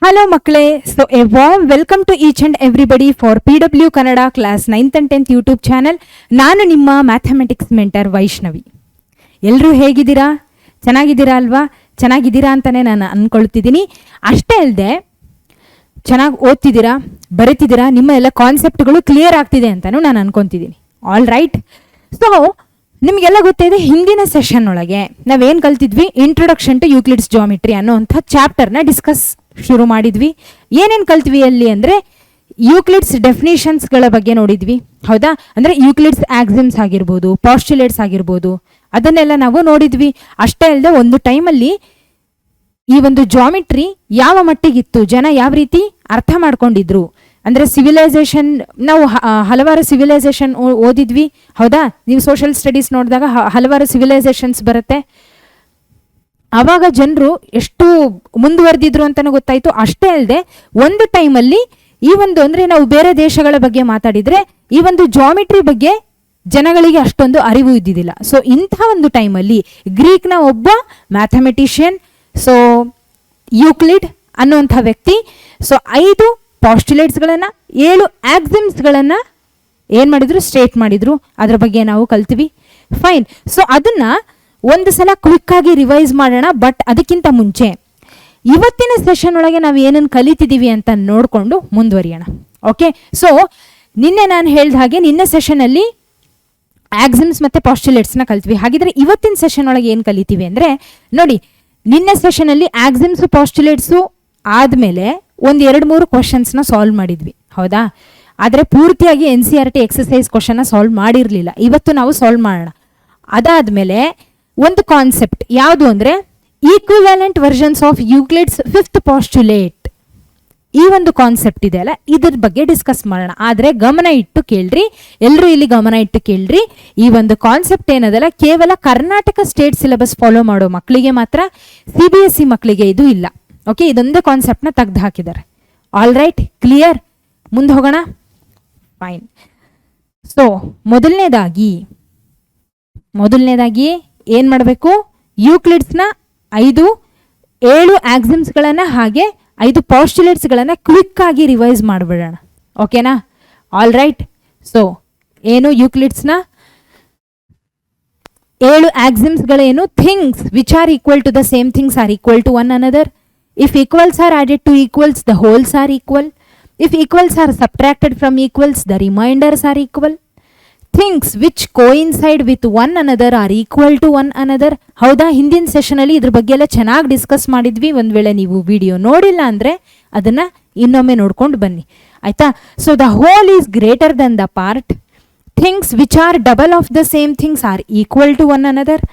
Hello ಮಕ್ಕಳೇ, so a warm welcome to each and everybody for PW Kannada class 9th and 10th YouTube channel. ನಾನು ನಿಮ್ಮ mathematics mentor Vaishnavi. ಎಲ್ಲರೂ ಹೇಗಿದ್ದೀರಾ? ಚೆನ್ನಾಗಿದ್ದೀರಾ ಅಲ್ವಾ? ಚೆನ್ನಾಗಿದ್ದೀರಾ ಅಂತಾನೆ ನಾನು ಅನ್ಕೊಳ್ತಿದ್ದೀನಿ. ಅಷ್ಟೇ ಅಲ್ಲದೆ ಚೆನ್ನಾಗಿ ಓದ್ತಿದ್ದೀರಾ, ಬರೀತಿದ್ದೀರಾ, ನಿಮ್ಮ ಎಲ್ಲ ಕಾನ್ಸೆಪ್ಟ್ಗಳು ಕ್ಲಿಯರ್ ಆಗ್ತಿದೆ ಅಂತಾನು ನಾನು ಅನ್ಕೊಂತಿದ್ದೀನಿ. All right. ಸೊ ನಿಮಗೆಲ್ಲ ಗೊತ್ತಿದೆ, ಹಿಂದಿನ ಸೆಷನ್ ಒಳಗೆ ನಾವೇನು ಕಲ್ತಿದ್ವಿ, ಇಂಟ್ರೊಡಕ್ಷನ್ ಟು ಯೂಕ್ಲಿಡ್ಸ್ ಜಿಯೋಮೆಟ್ರಿ ಅನ್ನೋಂಥ ಚಾಪ್ಟರ್ನ ಡಿಸ್ಕಸ್ ಶುರು ಮಾಡಿದ್ವಿ. ಏನೇನು ಕಲ್ತ್ವಿ ಅಲ್ಲಿ ಅಂದರೆ ಯೂಕ್ಲಿಡ್ಸ್ ಡೆಫಿನೇಷನ್ಸ್ಗಳ ಬಗ್ಗೆ ನೋಡಿದ್ವಿ. ಹೌದಾ? ಅಂದರೆ ಯೂಕ್ಲಿಡ್ಸ್ ಆಕ್ಸಿಮ್ಸ್ ಆಗಿರ್ಬೋದು, ಪಾಸ್ಟುಲೇಟ್ಸ್ ಆಗಿರ್ಬೋದು, ಅದನ್ನೆಲ್ಲ ನಾವು ನೋಡಿದ್ವಿ. ಅಷ್ಟೇ ಅಲ್ಲದೆ ಒಂದು ಟೈಮಲ್ಲಿ ಈ ಒಂದು ಜಾಮಿಟ್ರಿ ಯಾವ ಮಟ್ಟಿಗಿತ್ತು, ಜನ ಯಾವ ರೀತಿ ಅರ್ಥ ಮಾಡ್ಕೊಂಡಿದ್ರು, ಅಂದರೆ ಸಿವಿಲೈಸೇಷನ್, ನಾವು ಹಲವಾರು ಸಿವಿಲೈಸೇಷನ್ ಓದಿದ್ವಿ. ಹೌದಾ? ನೀವು ಸೋಷಿಯಲ್ ಸ್ಟಡೀಸ್ ನೋಡಿದಾಗ ಹಲವಾರು ಸಿವಿಲೈಸೇಷನ್ಸ್ ಬರುತ್ತೆ. ಆವಾಗ ಜನರು ಎಷ್ಟು ಮುಂದುವರೆದಿದ್ರು ಅಂತಲೂ ಗೊತ್ತಾಯಿತು. ಅಷ್ಟೇ ಅಲ್ಲದೆ ಒಂದು ಟೈಮಲ್ಲಿ ಈ ಒಂದು ಅಂದರೆ ನಾವು ಬೇರೆ ದೇಶಗಳ ಬಗ್ಗೆ ಮಾತಾಡಿದರೆ ಈ ಒಂದು ಜಾಮಿಟ್ರಿ ಬಗ್ಗೆ ಜನಗಳಿಗೆ ಅಷ್ಟೊಂದು ಅರಿವು ಇದ್ದಿದ್ದಿಲ್ಲ. ಸೊ ಇಂಥ ಒಂದು ಟೈಮಲ್ಲಿ ಗ್ರೀಕ್ನ ಒಬ್ಬ ಮ್ಯಾಥಮೆಟಿಷಿಯನ್, ಸೊ ಯೂಕ್ಲಿಡ್ ಅನ್ನುವಂಥ ವ್ಯಕ್ತಿ, ಸೊ 5 ಪಾಸ್ಟುಲೇಟ್ಸ್ಗಳನ್ನು 7 ಆಕ್ಸಿಮ್ಸ್ಗಳನ್ನು ಏನು ಮಾಡಿದ್ರು, ಸ್ಟೇಟ್ ಮಾಡಿದ್ರು. ಅದ್ರ ಬಗ್ಗೆ ನಾವು ಕಲ್ತೀವಿ. ಫೈನ್. ಸೊ ಅದನ್ನು ಒಂದು ಸಲ ಕ್ವಿಕ್ಕಾಗಿ ರಿವೈಸ್ ಮಾಡೋಣ. ಬಟ್ ಅದಕ್ಕಿಂತ ಮುಂಚೆ ಇವತ್ತಿನ ಸೆಷನ್ ಒಳಗೆ ನಾವು ಏನನ್ನು ಕಲಿತಿದ್ದೀವಿ ಅಂತ ನೋಡಿಕೊಂಡು ಮುಂದುವರಿಯೋಣ. ಓಕೆ. ಸೊ ನಿನ್ನೆ ನಾನು ಹೇಳಿದ ಹಾಗೆ ನಿನ್ನೆ ಸೆಷನಲ್ಲಿ ಆಕ್ಸಿಮ್ಸ್ ಮತ್ತು ಪಾಸ್ಟುಲೇಟ್ಸ್ನ ಕಲ್ತ್ವಿ. ಹಾಗಿದ್ರೆ ಇವತ್ತಿನ ಸೆಷನ್ ಒಳಗೆ ಏನು ಕಲಿತೀವಿ ಅಂದರೆ ನೋಡಿ, ನಿನ್ನೆ ಸೆಷನಲ್ಲಿ ಆಕ್ಸಿಮ್ಸು ಪಾಸ್ಟುಲೇಟ್ಸು ಆದಮೇಲೆ ಒಂದು 2-3 ಕ್ವಶನ್ಸ್ನ ಸಾಲ್ವ್ ಮಾಡಿದ್ವಿ. ಹೌದಾ? ಆದರೆ ಪೂರ್ತಿಯಾಗಿ NCERT ಎಕ್ಸಸೈಸ್ ಕ್ವಶನ್ನ ಸಾಲ್ವ್ ಮಾಡಿರಲಿಲ್ಲ. ಇವತ್ತು ನಾವು ಸಾಲ್ವ್ ಮಾಡೋಣ. ಅದಾದಮೇಲೆ ಒಂದು ಕಾನ್ಸೆಪ್ಟ್ ಯಾವುದು ಅಂದರೆ equivalent versions of Euclid's 5th postulate. ಈ ಒಂದು ಕಾನ್ಸೆಪ್ಟ್ ಇದೆಯಲ್ಲ, ಇದ್ರ ಬಗ್ಗೆ ಡಿಸ್ಕಸ್ ಮಾಡೋಣ. ಆದರೆ ಗಮನ ಇಟ್ಟು ಕೇಳ್ರಿ, ಎಲ್ಲರೂ ಇಲ್ಲಿ ಗಮನ ಇಟ್ಟು ಕೇಳ್ರಿ. ಈ ಒಂದು ಕಾನ್ಸೆಪ್ಟ್ ಏನದಲ್ಲ, ಕೇವಲ ಕರ್ನಾಟಕ ಸ್ಟೇಟ್ ಸಿಲೆಬಸ್ ಫಾಲೋ ಮಾಡೋ ಮಕ್ಕಳಿಗೆ ಮಾತ್ರ, CBSE ಮಕ್ಕಳಿಗೆ ಇದು ಇಲ್ಲ. ಓಕೆ, ಇದೊಂದೇ ಕಾನ್ಸೆಪ್ಟ್ನ ತೆಗೆದು ಹಾಕಿದ್ದಾರೆ. All right, clear? ಮುಂದೆ ಹೋಗೋಣ. ಫೈನ್. ಸೊ ಮೊದಲನೇದಾಗಿ ಏನು ಮಾಡಬೇಕು, ಯೂಕ್ಲಿಡ್ಸ್ನ 7 ಆಕ್ಸಿಮ್ಸ್ಗಳನ್ನು ಹಾಗೆ 5 ಪಾಸ್ಟುಲೇಟ್ಸ್ಗಳನ್ನು ಕ್ವಿಕ್ಕಾಗಿ ರಿವೈಸ್ ಮಾಡಿಬಿಡೋಣ. ಓಕೆನಾ? All right. ಸೊ ಏನು ಯೂಕ್ಲಿಡ್ಸ್ನ 7 ಆಕ್ಸಿಮ್ಸ್ಗಳೇನು? Things which are equal to the same things are equal to one another. If equals are added to equals, the wholes are equal. If equals are subtracted from equals, the remainders are equal. Things which coincide with one another are equal to one another. ಹೌದಾ? ಹಿಂದಿನ ಸೆಷನಲ್ಲಿ ಇದ್ರ ಬಗ್ಗೆ ಎಲ್ಲ ಚೆನ್ನಾಗಿ discuss ಮಾಡಿದ್ವಿ. ಒಂದು ವೇಳೆ ನೀವು ವಿಡಿಯೋ ನೋಡಿಲ್ಲ ಅಂದರೆ ಅದನ್ನು ಇನ್ನೊಮ್ಮೆ ನೋಡ್ಕೊಂಡು ಬನ್ನಿ, ಆಯಿತಾ? So the whole is greater than the part. Things which are double of the same things are equal to one another.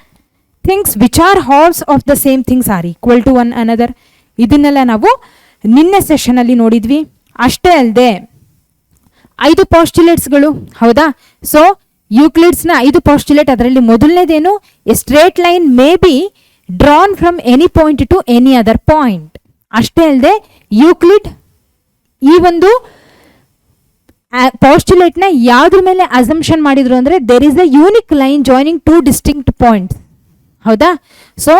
Things which are halves of the same things are equal to one another. ಇದನ್ನೆಲ್ಲ ನಾವು ನಿನ್ನೆ ಸೆಷನಲ್ಲಿ ನೋಡಿದ್ವಿ. ಅಷ್ಟೇ ಅಲ್ಲದೆ 5 ಪಾಸ್ಟುಲೇಟ್ಸ್ಗಳು. ಹೌದಾ? So ಯೂಕ್ಲಿಡ್ಸ್ನ 5 postulate, ಅದರಲ್ಲಿ ಮೊದಲನೇದೇನು, a straight line may be drawn from any point to any other point. ಅಷ್ಟೇ ಅಲ್ಲದೆ ಯೂಕ್ಲಿಡ್ ಈ ಒಂದು ಪಾಸ್ಟುಲೇಟ್ನ ಯಾವುದ್ರ ಮೇಲೆ ಅಸಂಪ್ಷನ್ ಮಾಡಿದ್ರು ಅಂದರೆ there is a unique line joining 2 distinct points. ಹೌದಾ? ಸೊ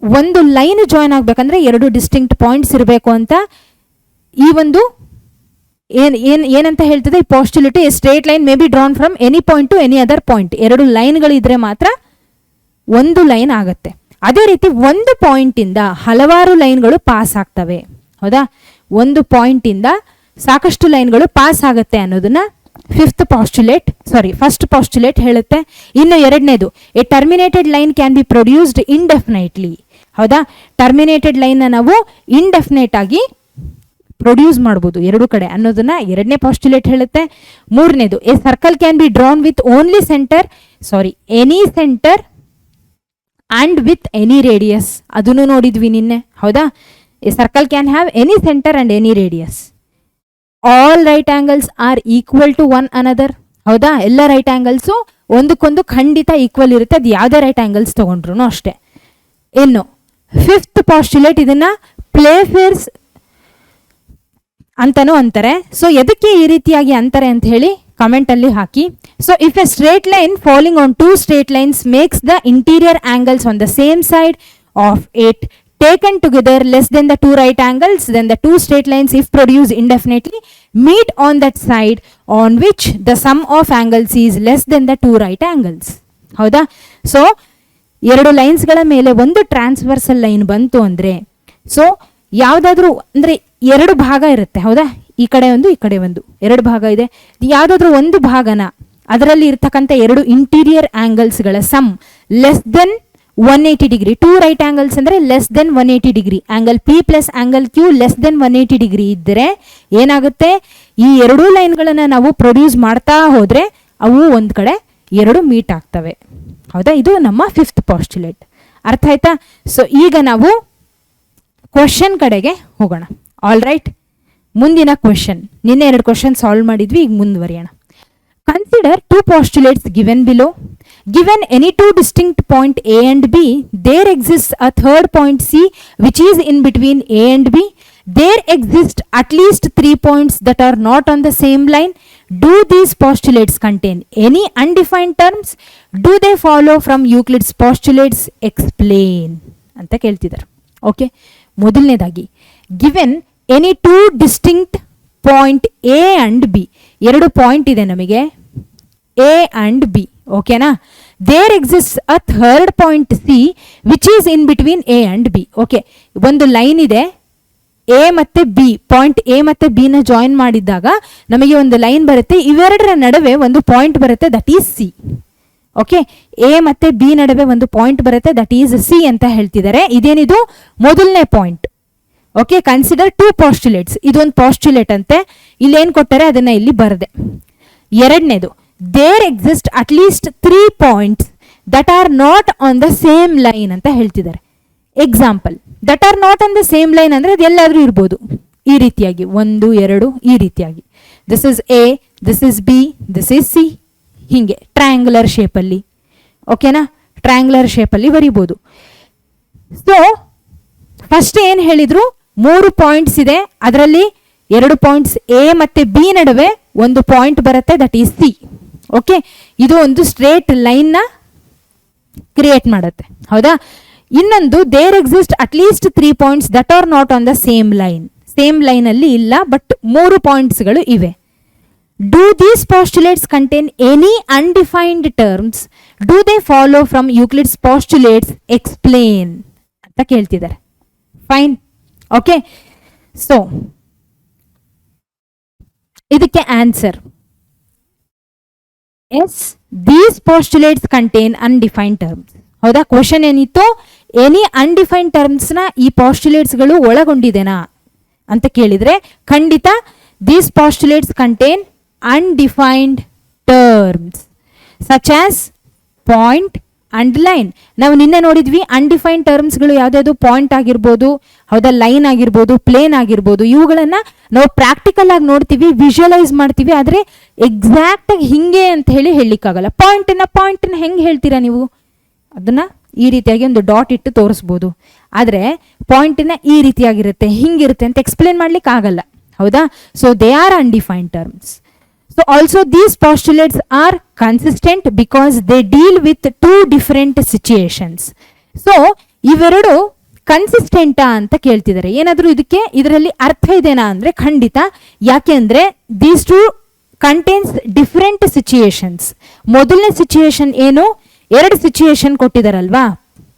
ಒಂದು ಲೈನ್ ಜಾಯ್ನ್ ಆಗಬೇಕಂದ್ರೆ 2 ಡಿಸ್ಟಿಂಕ್ಟ್ ಪಾಯಿಂಟ್ಸ್ ಇರಬೇಕು ಅಂತ ಈ ಒಂದು ಏನಂತ ಹೇಳ್ತದೆ, ಈ postulate A straight line may be drawn from any point to any other point. 2 ಲೈನ್ಗಳಿದ್ರೆ ಮಾತ್ರ ಒಂದು ಲೈನ್ ಆಗುತ್ತೆ. ಅದೇ ರೀತಿ ಒಂದು ಪಾಯಿಂಟಿಂದ ಹಲವಾರು ಲೈನ್ಗಳು ಪಾಸ್ ಆಗ್ತವೆ. ಹೌದಾ? ಒಂದು ಪಾಯಿಂಟಿಂದ ಸಾಕಷ್ಟು ಲೈನ್ಗಳು ಪಾಸ್ ಆಗುತ್ತೆ ಅನ್ನೋದನ್ನ ಫಸ್ಟ್ ಪಾಸ್ಟುಲೇಟ್ ಹೇಳುತ್ತೆ. ಇನ್ನು ಎರಡನೇದು, a terminated line can be produced indefinitely. ಹೌದಾ? ಟರ್ಮಿನೇಟೆಡ್ ಲೈನ್ನ ನಾವು ಇಂಡೆಫಿನೈಟ್ ಆಗಿ ಪ್ರೊಡ್ಯೂಸ್ ಮಾಡ್ಬೋದು 2 ಕಡೆ ಅನ್ನೋದನ್ನ ಎರಡನೇ ಪಾಸ್ಟುಲೇಟ್ ಹೇಳುತ್ತೆ. ಮೂರನೇದು, a circle can be drawn with any centre and with any radius. ಅದನ್ನು ನೋಡಿದ್ವಿ ನಿನ್ನೆ. ಹೌದಾ? A circle can have any centre and any radius. All right angles are equal to one another. ಹೌದಾ? ಎಲ್ಲ ರೈಟ್ ಆಂಗಲ್ಸು ಒಂದಕ್ಕೊಂದು ಖಂಡಿತ ಈಕ್ವಲ್ ಇರುತ್ತೆ, ಅದು ಯಾವುದೇ ರೈಟ್ ಆಂಗಲ್ಸ್ ತೊಗೊಂಡ್ರು ಅಷ್ಟೇ. ಇನ್ನು 5th ಪಾಸ್ಟುಲೇಟ್, ಇದನ್ನ ಪ್ಲೇಫೇರ್ಸ್ ಅಂತನೂ ಅಂತಾರೆ. ಸೊ ಎದಕ್ಕೆ ಈ ರೀತಿಯಾಗಿ ಅಂತಾರೆ ಅಂತ ಹೇಳಿ ಕಮೆಂಟಲ್ಲಿ ಹಾಕಿ. So if a straight line falling on 2 straight lines makes the interior angles on the same side of it taken together less than the two right angles, then the two straight lines if produced indefinitely meet on that side on which the sum of angles is less than the two right angles. ಹೌದಾ? So ಎರಡು ಲೈನ್ಸ್ಗಳ ಮೇಲೆ ಒಂದು transversal line ಬಂತು ಅಂದರೆ, so ಯಾವುದಾದ್ರೂ ಅಂದರೆ ಎರಡು ಭಾಗ ಇರುತ್ತೆ. ಹೌದಾ? ಈ ಕಡೆ ಒಂದು ಈ ಕಡೆ ಒಂದು ಎರಡು ಭಾಗ ಇದೆ. ಯಾವುದಾದ್ರೂ ಒಂದು ಭಾಗನ ಅದರಲ್ಲಿ ಇರ್ತಕ್ಕಂಥ ಎರಡು ಇಂಟೀರಿಯರ್ ಆಂಗಲ್ಸ್ಗಳ sum less than 180 degree, two right angles ಅಂದರೆ less than 180 degree, angle P plus angle Q less than 180 degree ಇದ್ದರೆ ಏನಾಗುತ್ತೆ, ಈ ಎರಡೂ ಲೈನ್ಗಳನ್ನು ನಾವು ಪ್ರೊಡ್ಯೂಸ್ ಮಾಡ್ತಾ ಹೋದರೆ ಅವು ಒಂದು ಕಡೆ ಎರಡು ಮೀಟ್ ಆಗ್ತವೆ. ಹೌದಾ? ಇದು ನಮ್ಮ ಫಿಫ್ತ್ ಪಾಸ್ಟುಲೇಟ್. ಅರ್ಥ ಆಯ್ತಾ? ಸೊ ಈಗ ನಾವು ಕ್ವೆಶನ್ ಕಡೆಗೆ ಹೋಗೋಣ. ಆಲ್ ರೈಟ್, ಮುಂದಿನ ಕ್ವೆಶನ್. ನಿನ್ನೆ ಎರಡು ಕ್ವೆಶನ್ ಸಾಲ್ವ್ ಮಾಡಿದ್ವಿ, ಈಗ ಮುಂದುವರಿಯೋಣ. Consider two postulates given below. Given any two distinct point A and B, there exists a third point C which is in between A and B. There exist at least 3 points that are not on the same line. Do these postulates contain any undefined terms? Do they follow from Euclid's postulates? Explain ಅಂತ ಕೇಳ್ತಿದ್ದಾರೆ. Okay, ಮೊದಲನೇದಾಗಿ given any two distinct point A and B, ಎರಡು point ಇದೆ ನಮಗೆ A and B. ಓಕೆನಾ? There exist a third point C which is in between A and B. Okay, ಒಂದು line ಇದೆ A ಮತ್ತೆ ಬಿ, ಪಾಯಿಂಟ್ ಎ ಮತ್ತೆ B ನ join ಮಾಡಿದಾಗ ನಮಗೆ ಒಂದು ಲೈನ್ ಬರುತ್ತೆ, ಇವೆರಡರ ನಡುವೆ ಒಂದು ಪಾಯಿಂಟ್ ಬರುತ್ತೆ, that is C. Okay, A ಮತ್ತೆ ಬಿ ನಡುವೆ ಒಂದು ಪಾಯಿಂಟ್ ಬರುತ್ತೆ, ದಟ್ ಈಸ್ ಸಿ ಅಂತ ಹೇಳ್ತಿದ್ದಾರೆ. ಇದೇನಿದು ಮೊದಲನೇ point. Okay, consider two postulates. ಇದೊಂದು ಪಾಸ್ಟುಲೇಟ್ ಅಂತೆ, ಇಲ್ಲೇನು ಕೊಟ್ಟಾರೆ ಅದನ್ನ ಇಲ್ಲಿ ಬರದೆ. ಎರಡನೇದು, there exist at least 3 points that are not on the same line ಅಂತ ಹೇಳ್ತಿದ್ದಾರೆ. Example, that are not on the same line ಅಂದರೆ ಅದು ಎಲ್ಲಾದರೂ ಇರ್ಬೋದು, ಈ ರೀತಿಯಾಗಿ 1 2 ಈ ರೀತಿಯಾಗಿ. This is A, this is B, this is C, ಹೀಗೆ ಟ್ರಯಾಂಗ್ಯುಲರ್ ಶೇಪಲ್ಲಿ. ಓಕೆನಾ? ಟ್ರಯಾಂಗ್ಯುಲರ್ ಶೇಪಲ್ಲಿ ಬರೀಬೋದು. ಸೊ ಫಸ್ಟ್ ಏನು ಹೇಳಿದ್ರು, 3 ಪಾಯಿಂಟ್ಸ್ ಇದೆ, ಅದರಲ್ಲಿ 2 ಪಾಯಿಂಟ್ಸ್ ಎ ಮತ್ತೆ ಬಿ ನಡುವೆ ಒಂದು ಪಾಯಿಂಟ್ ಬರುತ್ತೆ, ದಟ್ ಈಸ್ ಸಿ. ಓಕೆ, ಇದು ಒಂದು ಸ್ಟ್ರೇಟ್ ಲೈನ್ ನ ಕ್ರಿಯೇಟ್ ಮಾಡುತ್ತೆ. ಹೌದಾ? ಇನ್ನೊಂದು, there exist at least 3 points that are not on the same line. Same line ಅಲ್ಲಿ ಇಲ್ಲ, ಬಟ್ 3 ಪಾಯಿಂಟ್ಸ್ಗಳು ಇವೆ. Do these postulates contain any undefined terms? Do they follow from Euclid's postulates? Explain ಅಂತ ಕೇಳ್ತಿದ್ದಾರೆ. ಫೈನ್. ಓಕೆ, ಸೊ ಇದಕ್ಕೆ answer yes, these postulates contain undefined terms. ಹೌದಾ? Question ಏನಿತ್ತು, any undefined ಟರ್ಮ್ಸ್ನ ಈ ಪಾಸ್ಟುಲೇಟ್ಸ್ಗಳು ಒಳಗೊಂಡಿದೆನಾ ಅಂತ ಕೇಳಿದರೆ ಖಂಡಿತ these postulates contain undefined terms such as point and line. ನಾವು ನಿನ್ನೆ ನೋಡಿದ್ವಿ ಅನ್ಡಿಫೈನ್ಡ್ ಟರ್ಮ್ಸ್ಗಳು ಯಾವುದ್ಯಾವುದು, ಪಾಯಿಂಟ್ ಆಗಿರ್ಬೋದು, ಹೌದಾ, ಲೈನ್ ಆಗಿರ್ಬೋದು, ಪ್ಲೇನ್ ಆಗಿರ್ಬೋದು. ಇವುಗಳನ್ನು ನಾವು ಪ್ರಾಕ್ಟಿಕಲ್ ಆಗಿ ನೋಡ್ತೀವಿ, ವಿಜುವಲೈಸ್ ಮಾಡ್ತೀವಿ, ಆದರೆ ಎಕ್ಸಾಕ್ಟ್ ಆಗಿ ಹಿಂಗೆ ಅಂತ ಹೇಳಿ ಹೇಳಲಿಕ್ಕಾಗಲ್ಲ. ಪಾಯಿಂಟನ್ನ ಹೆಂಗೆ ಹೇಳ್ತೀರಾ ನೀವು? ಅದನ್ನ ಈ ರೀತಿಯಾಗಿ ಒಂದು ಡಾಟ್ ಇಟ್ಟು ತೋರಿಸ್ಬೋದು, ಆದರೆ ಪಾಯಿಂಟನ್ನ ಈ ರೀತಿಯಾಗಿರುತ್ತೆ, ಹಿಂಗಿರುತ್ತೆ ಅಂತ ಎಕ್ಸ್ಪ್ಲೇನ್ ಮಾಡ್ಲಿಕ್ಕೆ ಆಗಲ್ಲ. ಹೌದಾ? So they are undefined terms. So also these postulates are consistent because they deal with two different situations. So ಇವೆರಡು ಕನ್ಸಿಸ್ಟೆಂಟಾ ಅಂತ ಕೇಳ್ತಿದ್ದಾರೆ. ಏನಾದರೂ ಇದರಲ್ಲಿ ಅರ್ಥ ಇದೆನಾ ಅಂದರೆ ಖಂಡಿತ. ಯಾಕೆ ಅಂದರೆ these two contains different situations. ಮೊದಲನೇ ಸಿಚುಯೇಷನ್ ಏನು, 2 ಸಿಚುಯೇಷನ್ ಕೊಟ್ಟಿದ್ದಾರಲ್ವಾ,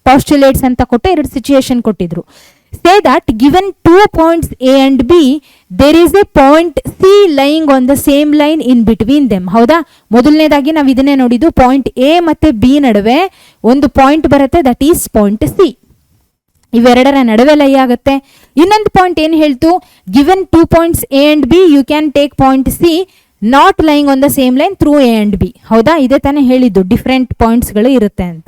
ಪಾಸ್ಟುಲೇಟ್ಸ್ ಅಂತ ಕೊಟ್ಟು 2 ಸಿಚುಯೇಷನ್ ಕೊಟ್ಟಿದ್ರು. Say that given 2 points A and B, there is a point C lying on the same line in between them. ಹೌದಾ? ಮೊದಲನೇದಾಗಿ ನಾವು ಇದನ್ನೇ ನೋಡಿದ್ದು, ಪಾಯಿಂಟ್ ಎ ಮತ್ತೆ ಬಿ ನಡುವೆ ಒಂದು ಪಾಯಿಂಟ್ ಬರುತ್ತೆ, ದಟ್ ಈಸ್ ಪಾಯಿಂಟ್ ಸಿ. ಇವೆರಡರ ನಡುವೆ ಲೈ ಆಗುತ್ತೆ. ಇನ್ನೊಂದು ಪಾಯಿಂಟ್ ಏನು ಹೇಳ್ತು, given 2 points A and B, you can take point C not lying on the same line through A and B. ಹೌದಾ? ಇದೇ ತಾನೇ ಹೇಳಿದ್ದು, ಡಿಫ್ರೆಂಟ್ ಪಾಯಿಂಟ್ಸ್ಗಳು ಇರುತ್ತೆ ಅಂತ.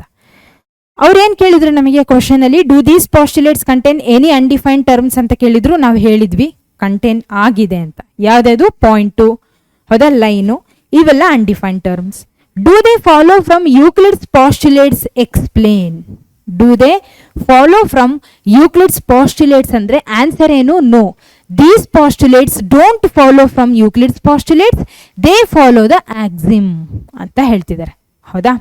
ಅವ್ರೇನು ಕೇಳಿದ್ರು ನಮಗೆ ಕ್ವಶನ್ ಅಲ್ಲಿ, do these postulates contain any undefined terms ಅಂತ ಕೇಳಿದ್ರು. ನಾವು ಹೇಳಿದ್ವಿ ಕಂಟೇನ್ ಆಗಿದೆ ಅಂತ. ಯಾವ್ದಾದ್ರು ಪಾಯಿಂಟು, ಹೌದಾ, ಲೈನು, ಇವೆಲ್ಲ undefined terms. Do they follow from Euclid's postulates? Explain. Do they follow from Euclid's postulates ಅಂದ್ರೆ ಆನ್ಸರ್ ಏನು? No. These postulates don't follow from Euclid's postulates, they follow the axiom ಅಂತ ಹೇಳ್ತಿದ್ದಾರೆ. ಹೌದಾ?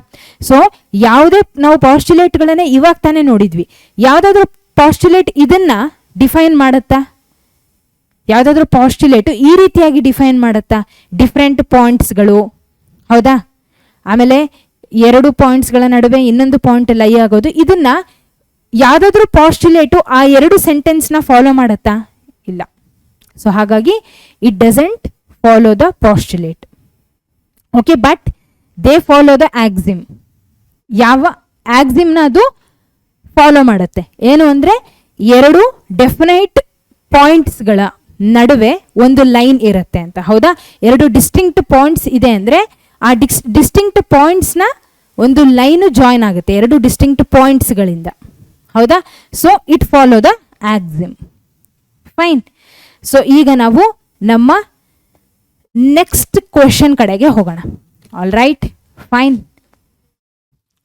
ಸೊ ಯಾವುದೇ ನಾವು ಪಾಸ್ಟುಲೇಟ್ಗಳನ್ನೇ ಇವಾಗ ತಾನೇ ನೋಡಿದ್ವಿ. ಯಾವುದಾದ್ರೂ ಪಾಸ್ಟುಲೇಟ್ ಇದನ್ನ ಡಿಫೈನ್ ಮಾಡುತ್ತಾ? ಯಾವುದಾದ್ರೂ ಪಾಸ್ಟುಲೇಟು ಈ ರೀತಿಯಾಗಿ ಡಿಫೈನ್ ಮಾಡುತ್ತಾ? ಡಿಫ್ರೆಂಟ್ ಪಾಯಿಂಟ್ಸ್ಗಳು, ಹೌದಾ? ಆಮೇಲೆ ಎರಡು ಪಾಯಿಂಟ್ಸ್ಗಳ ನಡುವೆ ಇನ್ನೊಂದು ಪಾಯಿಂಟ್ ಲೈ ಆಗೋದು, ಇದನ್ನ ಯಾವುದಾದ್ರೂ ಪಾಸ್ಟುಲೇಟು ಆ ಎರಡು ಸೆಂಟೆನ್ಸ್ನ ಫಾಲೋ ಮಾಡುತ್ತಾ? ಇಲ್ಲ. ಸೊ ಹಾಗಾಗಿ it doesn't follow the postulate. Okay, but they follow the axiom. ಯಾವ ಆಕ್ಸಿಮ್ನ ಅದು ಫಾಲೋ ಮಾಡುತ್ತೆ? ಏನು ಅಂದರೆ ಎರಡು ಡೆಫಿನೈಟ್ ಪಾಯಿಂಟ್ಸ್ಗಳ ನಡುವೆ ಒಂದು ಲೈನ್ ಇರುತ್ತೆ ಅಂತ, ಹೌದಾ? ಎರಡು ಡಿಸ್ಟಿಂಕ್ಟ್ ಪಾಯಿಂಟ್ಸ್ ಇದೆ ಅಂದರೆ ಆ ಡಿಸ್ಟಿಂಕ್ಟ್ ಪಾಯಿಂಟ್ಸ್ನ ಒಂದು ಲೈನು ಜಾಯಿನ್ ಆಗುತ್ತೆ ಎರಡು ಡಿಸ್ಟಿಂಕ್ಟ್ ಪಾಯಿಂಟ್ಸ್ಗಳಿಂದ, ಹೌದಾ? So it follow the axiom. Fine. So ಈಗ ನಾವು ನಮ್ಮ ನೆಕ್ಸ್ಟ್ ಕ್ವೆಶನ್ ಕಡೆಗೆ ಹೋಗೋಣ. All right, fine,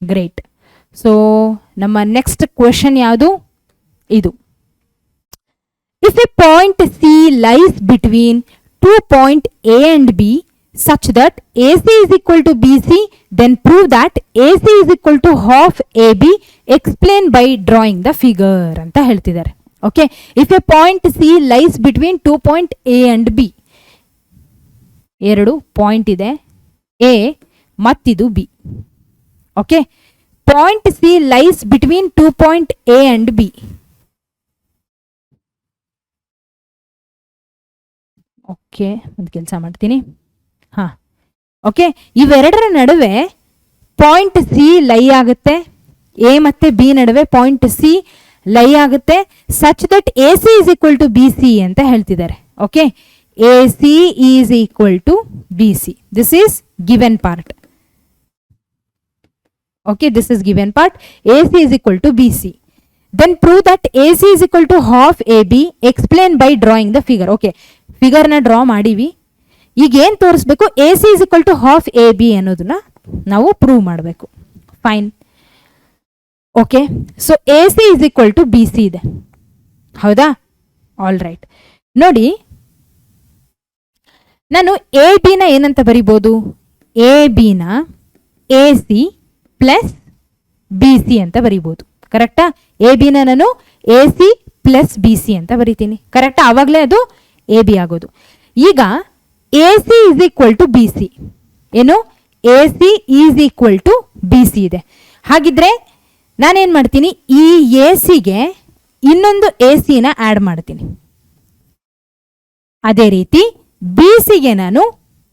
great. So ನಮ್ಮ ನೆಕ್ಸ್ಟ್ ಕ್ವೆಶನ್ ಯಾವುದು? ಇದು. If a point C lies between 2 point A and B such that AC is equal to BC, then prove that AC is equal to half AB. Explain by drawing the figure ಅಂತ ಹೇಳ್ತಿದ್ದಾರೆ. Okay, if a point C lies between 2 point A and B, ಎರಡು point ಇದೆ A ಮತ್ತಿದು B. Okay, point C lies between 2 point A and B. Okay, ಒಂದು ಕೆಲಸ ಮಾಡ್ತೀನಿ. ಹಾಂ, okay, ಇವೆರಡರ ನಡುವೆ ಪಾಯಿಂಟ್ ಸಿ ಲೈ ಆಗುತ್ತೆ, ಎ ಮತ್ತು ಬಿ ನಡುವೆ ಪಾಯಿಂಟ್ ಸಿ ಲೈ ಆಗುತ್ತೆ, such that A C is equal to B C ಅಂತ ಹೇಳ್ತಿದ್ದಾರೆ. Okay, A C is equal to B C. This is given part. Okay, this is given part. A C is equal to B C. Then prove that A C is equal to half A B. Explain by drawing the figure. Okay, ಫಿಗರ್ನ draw ಮಾಡೀವಿ. ಈಗ ಏನು ತೋರಿಸ್ಬೇಕು? A C is equal to half A B ಅನ್ನೋದನ್ನ ನಾವು prove ಮಾಡಬೇಕು. Fine. Okay, so A C is equal to B C ಇದೆ, ಹೌದಾ? All right. ನೋಡಿ, ನಾನು ಎ ಬಿನ ಏನಂತ ಬರಿಬೋದು? ಎ ಬಿನ A C plus B C ಅಂತ ಬರಿಬೋದು, ಕರೆಕ್ಟಾ? ಎ ಬಿನ ನಾನು A C plus B C ಅಂತ ಬರಿತೀನಿ, ಕರೆಕ್ಟಾ? ಆವಾಗಲೇ ಅದು ಎ ಬಿ ಆಗೋದು. ಈಗ A C is equal to B C. ಏನು? A C is equal to B C ಇದೆ. ಹಾಗಿದ್ರೆ ನಾನೇನು ಮಾಡ್ತೀನಿ? ಈ ಎ ಸಿಗೆ ಇನ್ನೊಂದು ಎ ಸಿನ ಆ್ಯಡ್ ಮಾಡ್ತೀನಿ. ಅದೇ ರೀತಿ ಬಿ ಸಿಗೆ ನಾನು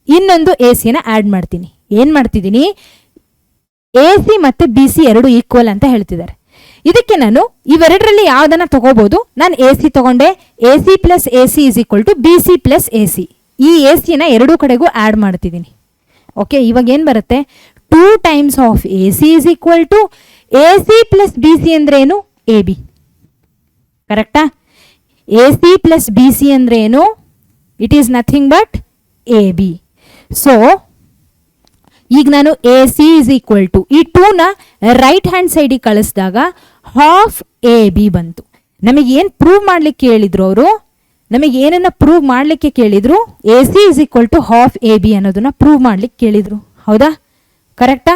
ಇನ್ನೊಂದು ಎ ಸಿನ ಆ್ಯಡ್ ಮಾಡ್ತೀನಿ. ಏನು ಮಾಡ್ತಿದ್ದೀನಿ? ಎ ಸಿ ಮತ್ತು ಬಿ ಸಿ ಎರಡು ಈಕ್ವಲ್ ಅಂತ ಹೇಳ್ತಿದ್ದಾರೆ. ಇದಕ್ಕೆ ನಾನು ಇವೆರಡರಲ್ಲಿ ಯಾವುದನ್ನ ತಗೋಬಹುದು? ನಾನು ಎ ಸಿ ತಗೊಂಡೆ. A C plus A C is equal to B C plus A C. ಈ ಎ ಸಿನ ಎರಡೂ ಕಡೆಗೂ ಆ್ಯಡ್ ಮಾಡ್ತಿದ್ದೀನಿ. ಓಕೆ, ಇವಾಗ ಏನು ಬರುತ್ತೆ? 2 times of A C is equal to A C plus B C ಅಂದ್ರೆ ಏನು? ಎ ಬಿ, ಕರೆಕ್ಟಾ? A C plus B C ಅಂದ್ರೆ ಏನು? It is nothing but A B. So ಈಗ ನಾನು A C is equal to ಈ 2ನ right hand ಸೈಡಿಗೆ ಕಳಿಸಿದಾಗ ಹಾಫ್ ಎ ಬಿ ಬಂತು. ನಮಗೆ ಏನು ಪ್ರೂವ್ ಮಾಡಲಿಕ್ಕೆ ಹೇಳಿದ್ರು ಅವರು? ನಮಗೆ ಏನನ್ನ ಪ್ರೂವ್ ಮಾಡಲಿಕ್ಕೆ ಕೇಳಿದ್ರು? A C is equal to half A B ಅನ್ನೋದನ್ನ ಪ್ರೂವ್ ಮಾಡ್ಲಿಕ್ಕೆ ಕೇಳಿದ್ರು, ಹೌದಾ? ಕರೆಕ್ಟಾ?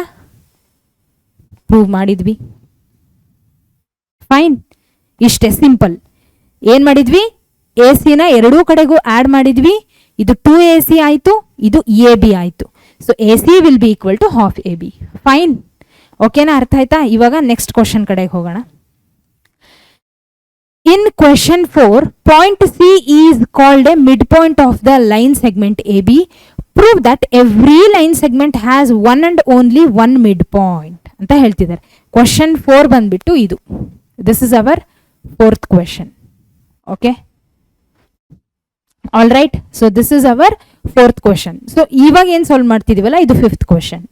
ಪ್ರೂವ್ ಮಾಡಿದ್ವಿ. ಫೈನ್, ಇಷ್ಟೇ ಸಿಂಪಲ್. ಏನು ಮಾಡಿದ್ವಿ? ಎ ಸಿನ ಎರಡೂ ಕಡೆಗೂ ಆ್ಯಡ್ ಮಾಡಿದ್ವಿ. ಇದು 2 ಎ ಸಿ ಆಯಿತು, ಇದು ಎ ಬಿ ಆಯಿತು. So A C will be equal to half A B. Fine, ಓಕೆನಾ? ಅರ್ಥ ಆಯ್ತಾ? ಇವಾಗ ನೆಕ್ಸ್ಟ್ ಕ್ವಶನ್ ಕಡೆಗೆ ಹೋಗೋಣ. In question 4, point C is called a midpoint of the line segment AB. Prove that every line segment has one and only one midpoint ಅಂತ ಹೇಳ್ತಿದ್ದಾರೆ. Question 4 ಬಂದ್ಬಿಟ್ಟು ಇದು. This is our 4th question. Okay. All right. So this is our 4th question. So ಇವಾಗ ಏನು solve ಮಾಡ್ತಿದೀವಲ್ಲ, ಇದು 5th question.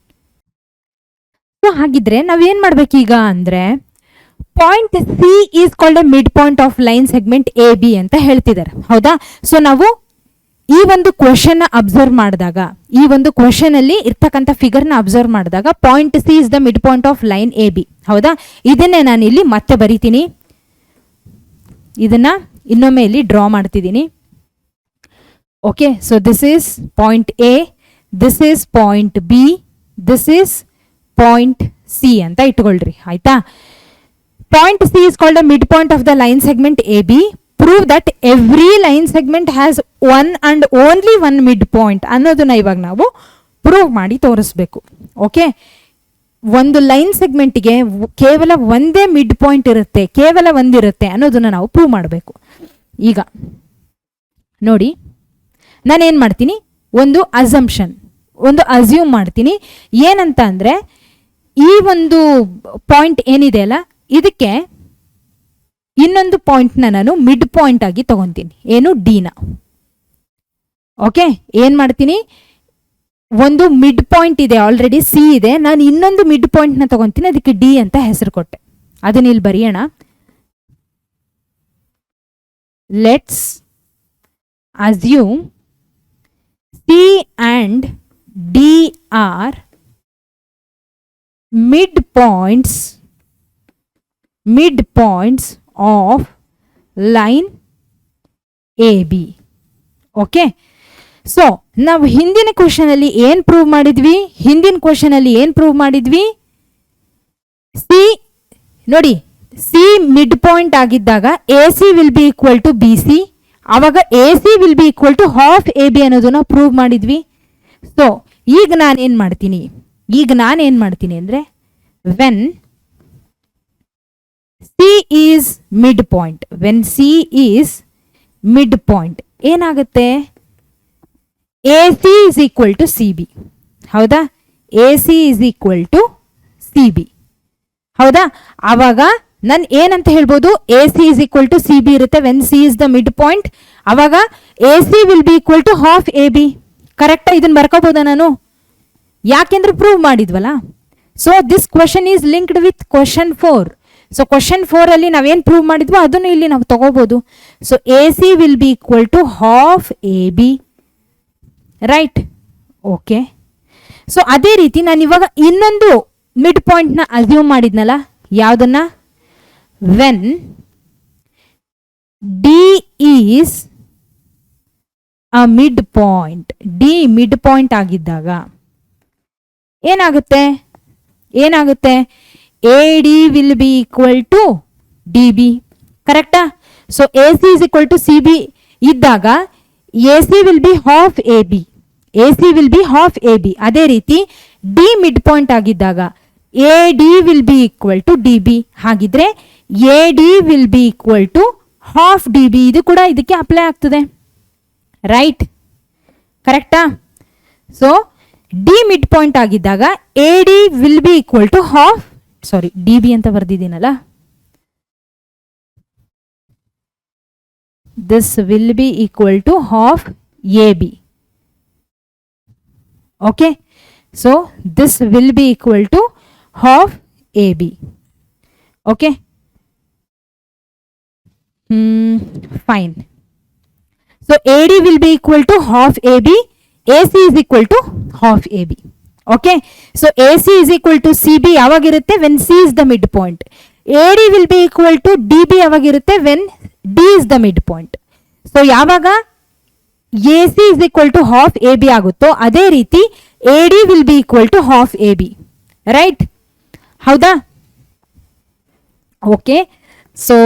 So ಹಾಗಿದ್ರೆ ನಾವೇನ್ ಮಾಡ್ಬೇಕೀಗ ಅಂದ್ರೆ, point C is called A mid point of line segment A B ಅಂತ ಹೇಳ್ತಿದ್ದಾರೆ, ಹೌದಾ? So ನಾವು ಈ ಒಂದು ಕ್ವೆಶನ್ ಅಬ್ಸರ್ವ್ ಮಾಡಿದಾಗ, ಈ ಒಂದು ಕ್ವೆಶನ್ ಅಲ್ಲಿ ಇರ್ತಕ್ಕಂಥ ಫಿಗರ್ನ ಅಬ್ಸರ್ವ್ ಮಾಡಿದಾಗ point C is the mid point of line A B, ಹೌದಾ? ಇದನ್ನೇ ನಾನು ಇಲ್ಲಿ ಮತ್ತೆ ಬರಿತೀನಿ. ಇದನ್ನ ಇನ್ನೊಮ್ಮೆ ಇಲ್ಲಿ ಡ್ರಾ ಮಾಡ್ತಿದ್ದೀನಿ. Okay, so this is point A, this is point B, this is point C ಅಂತ ಇಟ್ಕೊಳ್ರಿ, ಆಯ್ತಾ? Point C is called a midpoint of the line segment AB. Prove that every line segment has one and only one midpoint ಅನ್ನೋದನ್ನ ಇವಾಗ ನಾವು prove ಮಾಡಿ ತೋರಿಸ್ಬೇಕು. Okay, ಒಂದು line ಸೆಗ್ಮೆಂಟ್ಗೆ ಕೇವಲ ಒಂದೇ ಮಿಡ್ ಪಾಯಿಂಟ್ ಇರುತ್ತೆ, ಕೇವಲ ಒಂದಿರುತ್ತೆ ಅನ್ನೋದನ್ನ ನಾವು ಪ್ರೂವ್ ಮಾಡಬೇಕು. ಈಗ ನೋಡಿ, ನಾನೇನು ಮಾಡ್ತೀನಿ, ಒಂದು ಅಸ್ಯೂಮ್ ಮಾಡ್ತೀನಿ. ಏನಂತ ಅಂದರೆ, ಈ ಒಂದು ಪಾಯಿಂಟ್ ಏನಿದೆ ಅಲ್ಲ, ಇದಕ್ಕೆ ಇನ್ನೊಂದು ಪಾಯಿಂಟ್ನ ನಾನು ಮಿಡ್ ಪಾಯಿಂಟ್ ಆಗಿ ತಗೊಂತೀನಿ, ಏನು ಡಿನ. ಓಕೆ, ಏನು ಮಾಡ್ತೀನಿ, ಒಂದು ಮಿಡ್ ಪಾಯಿಂಟ್ ಇದೆ, ಆಲ್ರೆಡಿ ಸಿ ಇದೆ, ನಾನು ಇನ್ನೊಂದು ಮಿಡ್ ಪಾಯಿಂಟ್ನ ತಗೊಂತೀನಿ, ಅದಕ್ಕೆ ಡಿ ಅಂತ ಹೆಸರು ಕೊಟ್ಟೆ. ಅದನ್ನ ಇಲ್ಲಿ ಬರೆಯೋಣ. Let's assume C and D are midpoints of line AB. Okay, so ನಾವು ಹಿಂದಿನ ಕ್ವಶನ್ ಅಲ್ಲಿ ಏನು ಪ್ರೂವ್ ಮಾಡಿದ್ವಿ, ಸಿ ನೋಡಿ, ಸಿ ಮಿಡ್ ಪಾಯಿಂಟ್ ಆಗಿದ್ದಾಗ A C will be equal to B C, ಆವಾಗ A C will be equal to half A B ಅನ್ನೋದನ್ನ prove ಮಾಡಿದ್ವಿ. ಸೊ ಈಗ ನಾನೇನು ಮಾಡ್ತೀನಿ ಅಂದರೆ, ವೆನ್ C is midpoint, ಏನಾಗುತ್ತೆ, AC is equal to CB. ಹೌದಾ, AC is equal to CB. ಹೌದಾ, ಆವಾಗ ನಾನು ಏನಂತ ಹೇಳ್ಬೋದು, AC is equal to CB ಇರುತ್ತೆ when C is the midpoint. ಆವಾಗ AC will be equal to half AB. ಕರೆಕ್ಟಾ, ಇದನ್ನ ಬರ್ಕೋಬೋದಾ ನಾನು, ಯಾಕೆಂದ್ರೆ ಪ್ರೂವ್ ಮಾಡಿದ್ವಲ್ಲ. So this question is linked with question 4. So question 4 ಅಲ್ಲಿ ನಾವೇನು ಪ್ರೂವ್ ಮಾಡಿದ್ವೋ ಅದನ್ನು ಇಲ್ಲಿ ನಾವು ತಗೋಬಹುದು. So A C will be equal to half A B, right. Okay, so ಅದೇ ರೀತಿ ನಾನು ಇವಾಗ ಇನ್ನೊಂದು ಮಿಡ್ ಪಾಯಿಂಟ್ನ ಅಸ್ಯೂಮ್ ಮಾಡಿದ್ನಲ್ಲ, ಯಾವುದನ್ನ, when D is a midpoint, D midpoint ಆಗಿದ್ದಾಗ ಏನಾಗುತ್ತೆ, A D will be equal to D B. ಕರೆಕ್ಟಾ, so A C is equal to C B ಇದ್ದಾಗ A C will be half A B. ಅದೇ ರೀತಿ D midpoint ಆಗಿದ್ದಾಗ A D will be equal to D B. ಹಾಗಿದ್ರೆ A D will be equal to half D B. ಇದು ಕೂಡ ಇದಕ್ಕೆ apply ಆಗ್ತದೆ, right. ಕರೆಕ್ಟಾ, ಸೊ ಡಿ ಮಿಡ್ ಪಾಯಿಂಟ್ ಆಗಿದ್ದಾಗ A D will be equal to half, sorry D B ಅಂತ ಬರ್ದಿದ್ದೀನಲ್ಲ, this will be equal to half A B. Okay, so this will be equal to half A B. Okay, fine. So A D will be equal to half A B, A C is equal to half A B. Okay, so A C is equal to C B ಯಾವಾಗಿರುತ್ತೆ, when C is the midpoint. A D will be equal to D B ಯಾವಾಗಿರುತ್ತೆ, when D is the midpoint. So ಯಾವಾಗ A C is equal to half A B ಆಗುತ್ತೋ ಅದೇ ರೀತಿ A D will be equal to half A B, right. ಹೌದಾ, okay. So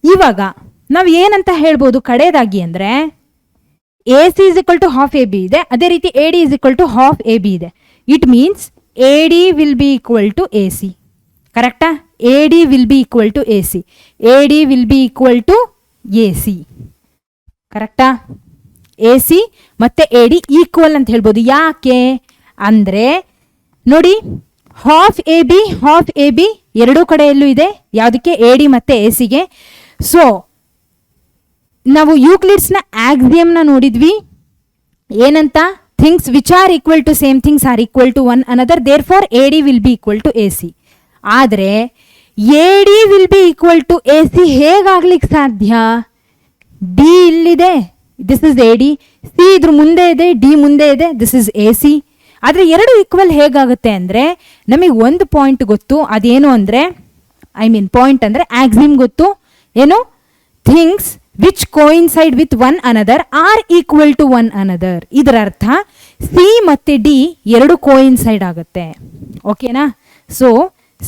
ಇವಾಗ ನಾವು ಏನಂತ ಹೇಳ್ಬೋದು ಕಡೆಯದಾಗಿ ಅಂದರೆ, A C is equal to half A B ಇದೆ, ಅದೇ ರೀತಿ A D is equal to half A B ಇದೆ. It means A D will be equal to A C. ಕರೆಕ್ಟಾ, A D will be equal to A C, A D will be equal to A C. ಕರೆಕ್ಟಾ, A C ಮತ್ತು A D equal ಅಂತ ಹೇಳ್ಬೋದು. ಯಾಕೆ ಅಂದರೆ ನೋಡಿ, half A B ಎರಡೂ ಕಡೆಯಲ್ಲೂ ಇದೆ, ಯಾವುದಕ್ಕೆ, ಎ ಡಿ ಮತ್ತು ಎ ಸಿಗೆ. ಸೊ ನಾವು ಯೂಕ್ಲಿಡ್ಸ್ನ ಆಕ್ಸಿಯಮ್ನ ನೋಡಿದ್ವಿ, ಏನಂತ, things which are equal to same things are equal to one another, therefore A D will be equal to A C. ಆದರೆ A D will be equal to A C ಹೇಗಾಗ್ಲಿಕ್ಕೆ ಸಾಧ್ಯ, D ಇಲ್ಲಿದೆ, this is A D, C ಇದ್ರ ಮುಂದೆ ಇದೆ, D ಮುಂದೆ ಇದೆ, this is A C. ಆದರೆ ಎರಡು ಈಕ್ವಲ್ ಹೇಗಾಗುತ್ತೆ ಅಂದರೆ, ನಮಗೆ ಒಂದು ಪಾಯಿಂಟ್ ಗೊತ್ತು, ಅದೇನು ಅಂದರೆ, ಪಾಯಿಂಟ್ ಅಂದರೆ ಆಕ್ಸಿಮ್ ಗೊತ್ತು, ಏನು, things which coincide with one another are equal to one another. ಇದರ ಅರ್ಥ ಸಿ ಮತ್ತು ಡಿ ಎರಡು ಕೋಇನ್ಸೈಡ್ ಆಗುತ್ತೆ. ಓಕೆನಾ, ಸೊ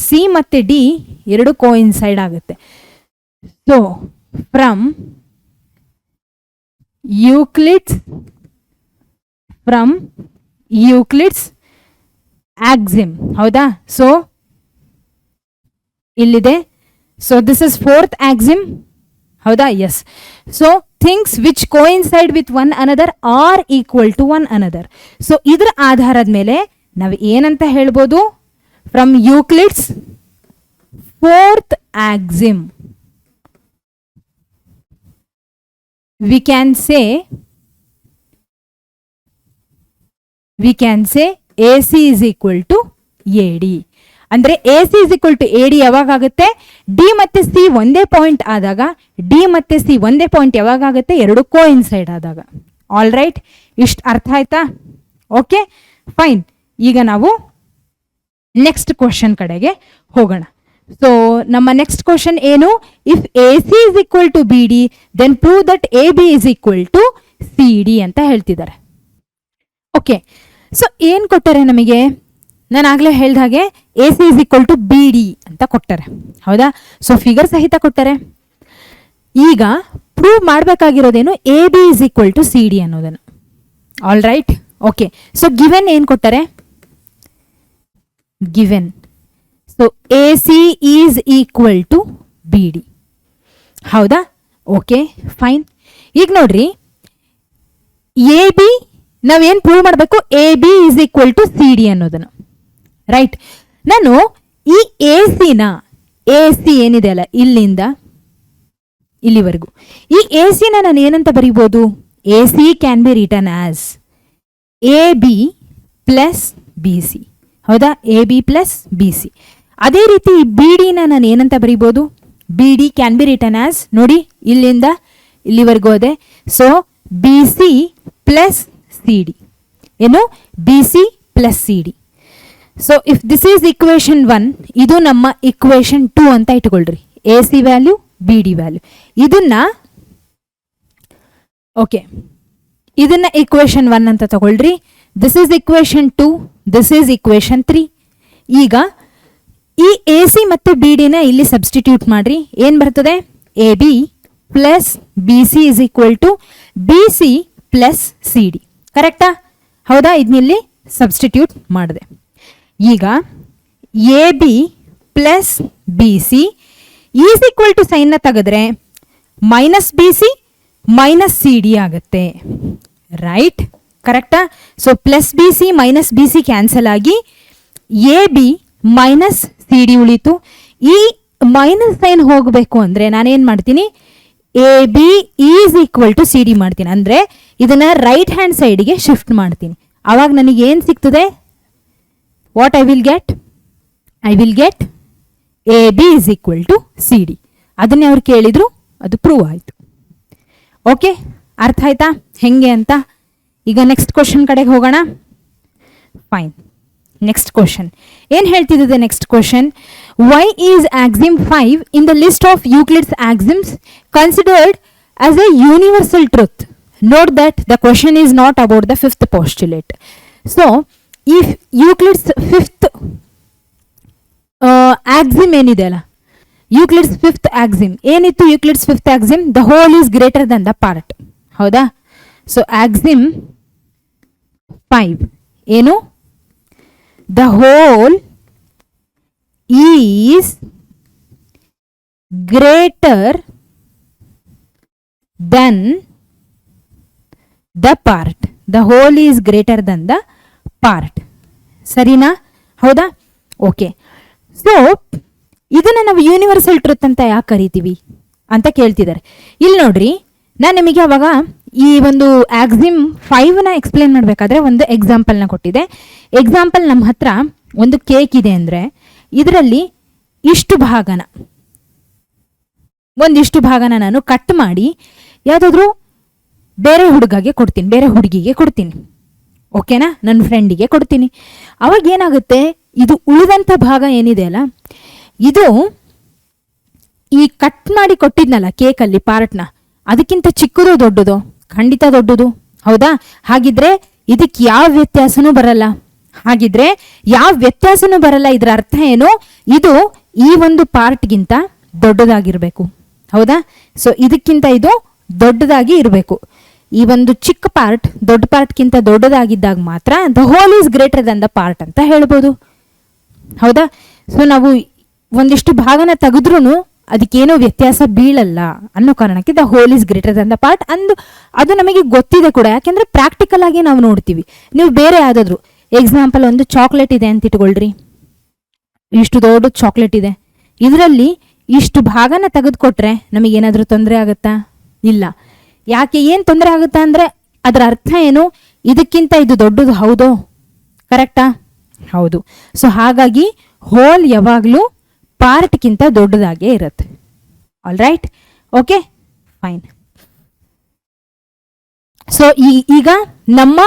ಸಿ ಮತ್ತು ಡಿ ಎರಡು ಕೋಇನ್ಸೈಡ್ ಆಗುತ್ತೆ. ಸೊ ಫ್ರಮ್ ಯೂಕ್ಲಿಡ್ಸ್ ಆಕ್ಸಿಮ್, ಹೌದಾ? ಸೊ ಇಲ್ಲಿದೆ. So this is fourth axiom, ಹೌದಾ? Yes. So things which coincide with one another are equal to one another. So ಇದರ ಆಧಾರದ ಮೇಲೆ ನಾವು ಏನಂತ ಹೇಳ್ಬೋದು? From Euclid's fourth axiom we can say AC is equal to AD. ಅಂದ್ರೆ AC is equal to AD ಯಾವಾಗ ಆಗುತ್ತೆ? D ಮತ್ತೆ ಸಿ ಒಂದೇ ಪಾಯಿಂಟ್ ಆದಾಗ. ಡಿ ಮತ್ತೆ ಸಿ ಒಂದೇ ಪಾಯಿಂಟ್ ಯಾವಾಗ ಆಗುತ್ತೆ? ಎರಡು ಕೋಇನ್ಸೈಡ್ ಆದಾಗ. ಆಲ್ ರೈಟ್, ಇಷ್ಟು ಅರ್ಥ ಆಯ್ತಾ? Okay, fine. ಈಗ ನಾವು ನೆಕ್ಸ್ಟ್ ಕ್ವಶನ್ ಕಡೆಗೆ ಹೋಗೋಣ. ಸೊ ನಮ್ಮ ನೆಕ್ಸ್ಟ್ ಕ್ವಶನ್ ಏನು? If AC is equal to BD then prove that AB is equal to CD ಅಂತ ಹೇಳ್ತಿದ್ದಾರೆ. ಓಕೆ, ಸೊ ಏನು ಕೊಟ್ಟರೆ ನಮಗೆ? ನಾನು ಆಗಲೇ ಹೇಳ್ದ ಹಾಗೆ AC is equal to BD ಅಂತ ಕೊಟ್ಟರೆ, ಹೌದಾ? ಸೊ ಫಿಗರ್ ಸಹಿತ ಕೊಟ್ಟರೆ. ಈಗ ಪ್ರೂವ್ ಮಾಡಬೇಕಾಗಿರೋದೇನು? AB is equal to CD ಅನ್ನೋದನ್ನು. All right, okay. So given ಏನು ಕೊಟ್ಟರೆ? Given so AC is equal to BD, ಹೌದಾ? Okay, fine. ಈಗ ನೋಡ್ರಿ, AB ನಾವೇನು ಪ್ರೂವ್ ಮಾಡಬೇಕು? AB is equal to CD ಅನ್ನೋದನ್ನು. ರೈಟ್. ನಾನು ಈ AC ಏನಿದೆ ಅಲ್ಲ, ಇಲ್ಲಿಂದ ಇಲ್ಲಿವರೆಗೂ ಈ AC ನಾನು ಏನಂತ ಬರೀಬೋದು? AC can be return as AB plus BC, ಹೌದಾ? AB plus BC. ಅದೇ ರೀತಿ BD ನಾನು ಏನಂತ ಬರೀಬೋದು? BD can be return as, ನೋಡಿ ಇಲ್ಲಿಂದ ಇಲ್ಲಿವರೆಗೂ ಅದೇ. ಸೊ BC ಪ್ಲಸ್ CD, ಏನು? BC plus CD. So if this is equation 1, ಇದು ನಮ್ಮ ಇಕ್ವೇಶನ್ 2 ಅಂತ ಇಟ್ಕೊಳ್ರಿ. AC value, BD value. ಇದನ್ನ ಓಕೆ, ಇದನ್ನ ಇಕ್ವೇಶನ್ 1 ಅಂತ ತಗೊಳ್ರಿ. This is equation 2, this is equation 3. ಈಗ ಈ AC ಮತ್ತು BDನ ಇಲ್ಲಿ ಸಬ್ಸ್ಟಿಟ್ಯೂಟ್ ಮಾಡ್ರಿ. ಏನು ಬರ್ತದೆ? AB plus BC is equal to BC plus CD. ಕರೆಕ್ಟಾ? ಹೌದಾ? ಇದನ್ನಿಲ್ಲಿ ಸಬ್ಸ್ಟಿಟ್ಯೂಟ್ ಮಾಡಿದೆ. ಈಗ AB plus BC is equal to ಸೈನ್ನ ತೆಗೆದ್ರೆ ಮೈನಸ್ BC ಮೈನಸ್ CD ಆಗುತ್ತೆ. ರೈಟ್, ಕರೆಕ್ಟಾ? So plus BC minus BC cancel ಆಗಿ AB ಮೈನಸ್ CD ಉಳಿತು. ಈ ಮೈನಸ್ ಸೈನ್ ಹೋಗಬೇಕು ಅಂದರೆ ನಾನೇನು ಮಾಡ್ತೀನಿ? AB is equal to CD ಮಾಡ್ತೀನಿ. ಅಂದರೆ ಇದನ್ನು ರೈಟ್ ಹ್ಯಾಂಡ್ ಸೈಡ್ಗೆ ಶಿಫ್ಟ್ ಮಾಡ್ತೀನಿ. ಆವಾಗ ನನಗೆ ಏನು ಸಿಗ್ತದೆ? What I will get? AB is equal to CD. ಅದನ್ನೇ ಅವ್ರು ಕೇಳಿದ್ರು, ಅದು ಪ್ರೂವ್ ಆಯಿತು. ಓಕೆ, ಅರ್ಥ ಆಯ್ತಾ ಹೆಂಗೆ ಅಂತ? ಈಗ ನೆಕ್ಸ್ಟ್ ಕ್ವಶನ್ ಕಡೆಗೆ ಹೋಗೋಣ. ಫೈನ್. ನೆಕ್ಸ್ಟ್ ಕ್ವಶನ್ ಏನು ಹೇಳ್ತಿದ್ದೆ? Next question, why is axiom 5 in the list of Euclid's axioms considered as a universal truth? Note that the question is not about the 5th postulate. So ಈ Euclid's 5th axiom ಏನಿದೆ ಅಲ್ಲ, Euclid's 5th axiom ಏನಿತ್ತು? Euclid's 5th axiom, the whole is greater than the part, ಹೌದಾ? So axiom 5 ಏನು? The whole is greater than the part. The whole is greater than the part. ಸರಿನಾ? ಹೌದಾ? Okay. So ಇದನ್ನು ನಾವು universal truth ಅಂತ ಯಾಕೆ ಕರಿತೀವಿ ಅಂತ ಕೇಳ್ತಿದ್ದಾರೆ. ಇಲ್ಲಿ ನೋಡ್ರಿ, ನಾನು ನಿಮಗೆ ಅವಾಗ ಈ ಒಂದು ಆಕ್ಸಿಮ್ 5ನ ಎಕ್ಸ್ಪ್ಲೇನ್ ಮಾಡಬೇಕಾದ್ರೆ ಒಂದು ಎಕ್ಸಾಂಪಲ್ನ ಕೊಟ್ಟಿದೆ. ಎಕ್ಸಾಂಪಲ್, ನಮ್ಮ ಹತ್ರ ಒಂದು ಕೇಕ್ ಇದೆ ಅಂದರೆ ಇದರಲ್ಲಿ ಒಂದಿಷ್ಟು ಭಾಗನ ನಾನು ಕಟ್ ಮಾಡಿ ಯಾವುದಾದ್ರೂ ಬೇರೆ ಹುಡುಗಿಗೆ ಕೊಡ್ತೀನಿ. ಓಕೆನಾ? ನನ್ನ ಫ್ರೆಂಡಿಗೆ ಕೊಡ್ತೀನಿ. ಅವಾಗ ಏನಾಗುತ್ತೆ? ಇದು ಉಳಿದಂಥ ಭಾಗ ಏನಿದೆ ಅಲ್ಲ, ಇದು ಈ ಕಟ್ ಮಾಡಿ ಕೊಟ್ಟಿದ್ನಲ್ಲ ಕೇಕಲ್ಲಿ ಪಾರ್ಟ್ನ, ಅದಕ್ಕಿಂತ ಚಿಕ್ಕದೋ ದೊಡ್ಡದೋ? ಖಂಡಿತ ದೊಡ್ಡದು, ಹೌದಾ? ಹಾಗಿದ್ರೆ ಇದಕ್ಕೆ ಯಾವ ವ್ಯತ್ಯಾಸನೂ ಬರಲ್ಲ, ಹಾಗಿದ್ರೆ ಯಾವ ವ್ಯತ್ಯಾಸನೂ ಬರಲ್ಲ. ಇದರ ಅರ್ಥ ಏನು, ಇದು ಈ ಒಂದು ಪಾರ್ಟ್ಗಿಂತ ದೊಡ್ಡದಾಗಿರ್ಬೇಕು. ಹೌದಾ? ಸೊ ಇದಕ್ಕಿಂತ ಇದು ದೊಡ್ಡದಾಗಿ ಇರಬೇಕು. ಈ ಒಂದು ಚಿಕ್ಕ ಪಾರ್ಟ್ ದೊಡ್ಡ ಪಾರ್ಟ್ಗಿಂತ ದೊಡ್ಡದಾಗಿದ್ದಾಗ ಮಾತ್ರ the whole is greater than the part ಅಂತ ಹೇಳ್ಬೋದು. ಹೌದಾ? ಸೊ ನಾವು ಒಂದಿಷ್ಟು ಭಾಗನ ತೆಗೆದ್ರೂ ಅದಕ್ಕೇನೋ ವ್ಯತ್ಯಾಸ ಬೀಳಲ್ಲ ಅನ್ನೋ ಕಾರಣಕ್ಕೆ the whole is greater than the part ಅದು ನಮಗೆ ಗೊತ್ತಿದೆ ಕೂಡ. ಯಾಕೆಂದ್ರೆ ಪ್ರಾಕ್ಟಿಕಲ್ ಆಗಿ ನಾವು ನೋಡ್ತೀವಿ. ನೀವು ಬೇರೆ ಯಾವುದಾದ್ರು ಎಕ್ಸಾಂಪಲ್, ಒಂದು ಚಾಕ್ಲೇಟ್ ಇದೆ ಅಂತ ಇಟ್ಕೊಳ್ರಿ. ಇಷ್ಟು ದೊಡ್ಡ ಚಾಕ್ಲೇಟ್ ಇದೆ, ಇದರಲ್ಲಿ ಇಷ್ಟು ಭಾಗನ ತೆಗೆದುಕೊಟ್ರೆ ನಮಗೇನಾದರೂ ತೊಂದರೆ ಆಗುತ್ತಾ? ಇಲ್ಲ. ಯಾಕೆ, ಏನು ತೊಂದರೆ ಆಗುತ್ತಾ ಅಂದರೆ ಅದರ ಅರ್ಥ ಏನು, ಇದಕ್ಕಿಂತ ಇದು ದೊಡ್ಡದು. ಹೌದು, ಕರೆಕ್ಟಾ? ಹೌದು. ಸೊ ಹಾಗಾಗಿ ಹೋಲ್ ಯಾವಾಗಲೂ ಪಾರ್ಟ್ಗಿಂತ ದೊಡ್ಡದಾಗೇ ಇರುತ್ತೆ. All right, okay, fine. So ಈಗ ನಮ್ಮ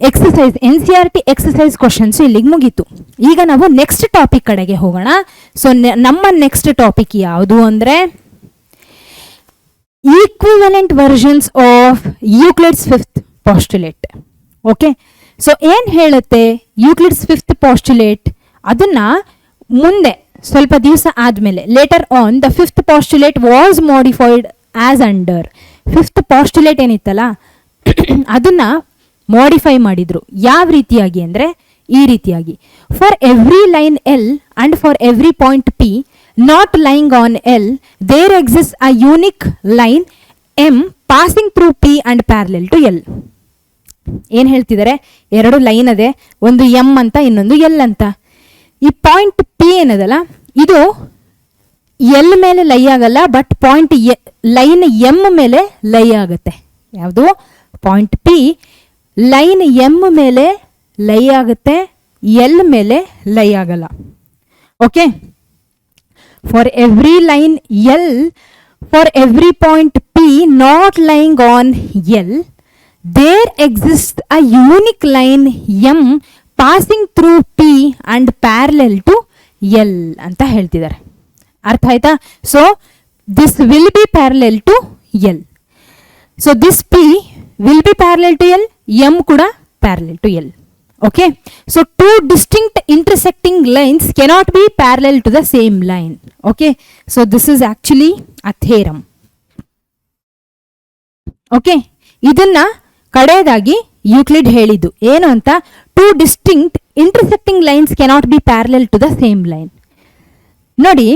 ಎಕ್ಸಸೈಸ್ NCERT ಎಕ್ಸಸೈಸ್ ಕ್ವಶನ್ಸ್ ಇಲ್ಲಿಗೆ ಮುಗೀತು. ಈಗ ನಾವು ನೆಕ್ಸ್ಟ್ ಟಾಪಿಕ್ ಕಡೆಗೆ ಹೋಗೋಣ. ಸೊ ನಮ್ಮ ನೆಕ್ಸ್ಟ್ ಟಾಪಿಕ್ ಯಾವುದು ಅಂದರೆ equivalent versions of Euclid's fifth postulate. Okay, so ಏನು ಹೇಳುತ್ತೆ ಯೂಕ್ಲಿಡ್ಸ್ ಫಿಫ್ತ್ ಪಾಸ್ಟುಲೇಟ್, ಅದನ್ನ ಮುಂದೆ ಸ್ವಲ್ಪ ದಿವಸ ಆದಮೇಲೆ later on the fifth postulate was modified as under. Fifth postulate ಏನಿತ್ತಲ್ಲ ಅದನ್ನ ಮಾಡಿಫೈ ಮಾಡಿದ್ರು. ಯಾವ ರೀತಿಯಾಗಿ ಅಂದರೆ ಈ ರೀತಿಯಾಗಿ, for every line L and for every point P not lying on L there exist a unique line M passing through P and parallel to L. ಏನು ಹೇಳ್ತಿದ್ದಾರೆ, ಎರಡು ಲೈನ್ ಅದೇ, ಒಂದು ಎಮ್ ಅಂತ ಇನ್ನೊಂದು ಎಲ್ ಅಂತ. ಈ ಪಾಯಿಂಟ್ ಪಿ ಏನದಲ್ಲ ಇದು ಎಲ್ ಮೇಲೆ ಲೈ ಆಗಲ್ಲ, ಬಟ್ ಪಾಯಿಂಟ್ ಲೈನ್ ಎಮ್ ಮೇಲೆ ಲೈ ಆಗುತ್ತೆ. ಯಾವುದು? ಪಾಯಿಂಟ್ ಪಿ ಲೈನ್ ಎಮ್ ಮೇಲೆ ಲೈ ಆಗುತ್ತೆ, ಎಲ್ ಮೇಲೆ ಲೈ ಆಗಲ್ಲ. Okay, for every line L for every point P not lying on L there exist a unique line M passing through P and parallel to L ಅಂತ ಹೇಳ್ತಿದ್ದಾರೆ. ಅರ್ಥ ಆಯ್ತಾ? So this will be parallel to L. So this P will be parallel to L, M kuda parallel to L. Okay, so two distinct intersecting lines cannot be parallel to the same line. Okay, so this is actually a theorem. Okay, ಇದನ್ನ ಕಡೆಯದಾಗಿ Euclid ಹೇಳಿದ್ದು ಏನು ಅಂತ, two distinct intersecting lines cannot be parallel to the same line. ನೋಡಿ,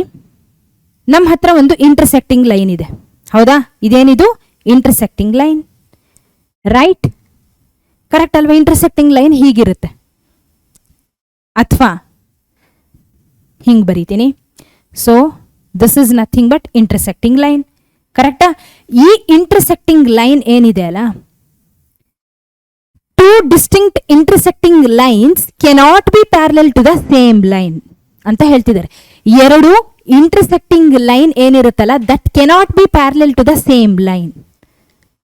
ನಮ್ಮ ಹತ್ರ ಒಂದು intersecting line ಇದೆ. ಹೌದಾ? ಇದೇನಿದು? Intersecting line. ರೈಟ್, ಕರೆಕ್ಟ್ ಅಲ್ವಾ? ಇಂಟರ್ಸೆಕ್ಟಿಂಗ್ ಲೈನ್ ಹೀಗಿರುತ್ತೆ, ಅಥವಾ ಹಿಂಗೆ ಬರೀತೀನಿ. So this is nothing but intersecting line. ಕರೆಕ್ಟಾ? ಈ ಇಂಟರ್ಸೆಕ್ಟಿಂಗ್ ಲೈನ್ ಏನಿದೆ ಅಲ್ಲ, two distinct intersecting lines cannot be parallel to the same line ಅಂತ ಹೇಳ್ತಿದ್ದಾರೆ. ಎರಡು ಇಂಟರ್ಸೆಕ್ಟಿಂಗ್ ಲೈನ್ ಏನಿರುತ್ತಲ್ಲ that cannot be parallel to the same line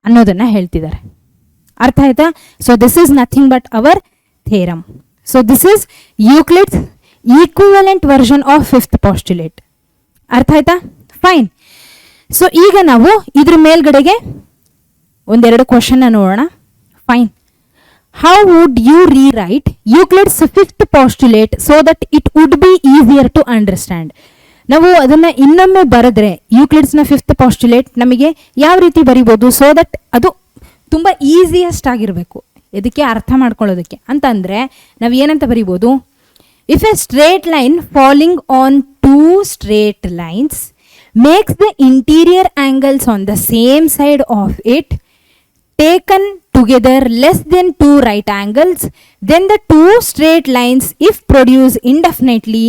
ಅನ್ನೋದನ್ನ ಹೇಳ್ತಿದ್ದಾರೆ. ಅರ್ಥ ಆಯ್ತಾ? So this is nothing but our theorem. So this is Euclid's equivalent version of fifth postulate. ಅರ್ಥ ಆಯ್ತಾ? ಫೈನ್. ಸೊ ಈಗ ನಾವು ಇದ್ರ ಮೇಲ್ಗಡೆಗೆ ಒಂದೆರಡು ಕ್ವಶನ್ ನೋಡೋಣ. Fine. How would you rewrite Euclid's fifth postulate so that it would be easier to understand? ನಾವು ಅದನ್ನ ಇನ್ನೊಮ್ಮೆ ಬರೆದ್ರೆ ಯೂಕ್ಲಿಡ್ಸ್ನ ಫಿಫ್ತ್ ಪಾಸ್ಟುಲೇಟ್ ನಮಗೆ ಯಾವ ರೀತಿ ಬರಿಬೋದು, ಸೋ ದಟ್ ಅದು ತುಂಬ ಈಸಿಯೆಸ್ಟ್ ಆಗಿರಬೇಕು ಇದಕ್ಕೆ ಅರ್ಥ ಮಾಡ್ಕೊಳ್ಳೋದಕ್ಕೆ ಅಂತ ಅಂದರೆ ನಾವು ಏನಂತ ಬರಿಬೋದು, if a straight line falling on two straight lines makes the interior angles on the same side of it taken together less than two right angles, then the two straight lines, if produced indefinitely,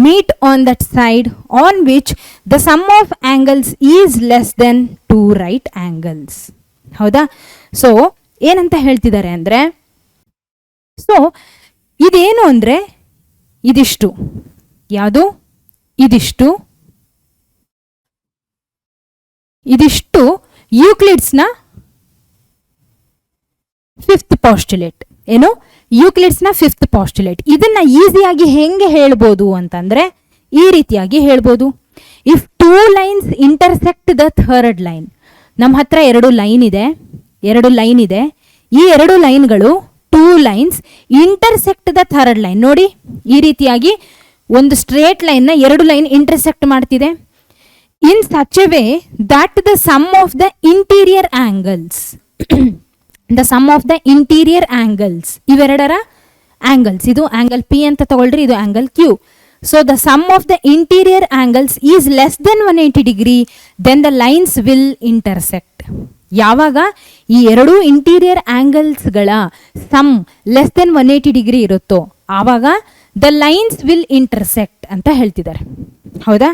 meet on that side on which the sum of angles is less than two right angles. ಹೌದಾ? So ಏನಂತ ಹೇಳ್ತಿದ್ದಾರೆ ಅಂದರೆ, so ಇದೇನು ಅಂದರೆ ಇದಿಷ್ಟು, ಯಾವುದು ಇದಿಷ್ಟು, ಇದಿಷ್ಟು ಯೂಕ್ಲಿಡ್ಸ್ನ ಫಿಫ್ತ್ ಪಾಸ್ಟುಲೇಟ್. ಏನು? ಯೂಕ್ಲಿಡ್ಸ್ನ ಫಿಫ್ತ್ ಪಾಸ್ಟುಲೇಟ್. ಇದನ್ನ ಈಸಿಯಾಗಿ ಹೆಂಗೆ ಹೇಳ್ಬೋದು ಅಂತಂದ್ರೆ ಈ ರೀತಿಯಾಗಿ ಹೇಳ್ಬೋದು. If two lines intersect the third line, ನಮ್ಮ ಹತ್ರ ಎರಡು ಲೈನ್ ಇದೆ. ಈ ಎರಡು ಲೈನ್ಗಳು two lines intersect the third line. ನೋಡಿ, ಈ ರೀತಿಯಾಗಿ ಒಂದು ಸ್ಟ್ರೇಟ್ ಲೈನ್ ನ ಎರಡು ಲೈನ್ ಇಂಟರ್ಸೆಕ್ಟ್ ಮಾಡ್ತಿದೆ. In such a way that the sum of the interior angles, the sum of the interior angles, ಇವೆರಡರ ಆಂಗಲ್ಸ್, ಇದು ಆಂಗಲ್ ಪಿ ಅಂತ ತಗೊಳ್ರಿ, ಇದು angle Q. So the sum of the interior angles is less than 180 degree, then the lines will intersect. ಯಾವಾಗ ಈ ಎರಡೂ interior ಆಂಗಲ್ಸ್ಗಳ sum less than 180 degree ಇರುತ್ತೋ ಆವಾಗ ದ ಲೈನ್ಸ್ ವಿಲ್ ಇಂಟರ್ಸೆಕ್ಟ್ ಅಂತ ಹೇಳ್ತಿದ್ದಾರೆ. ಹೌದಾ,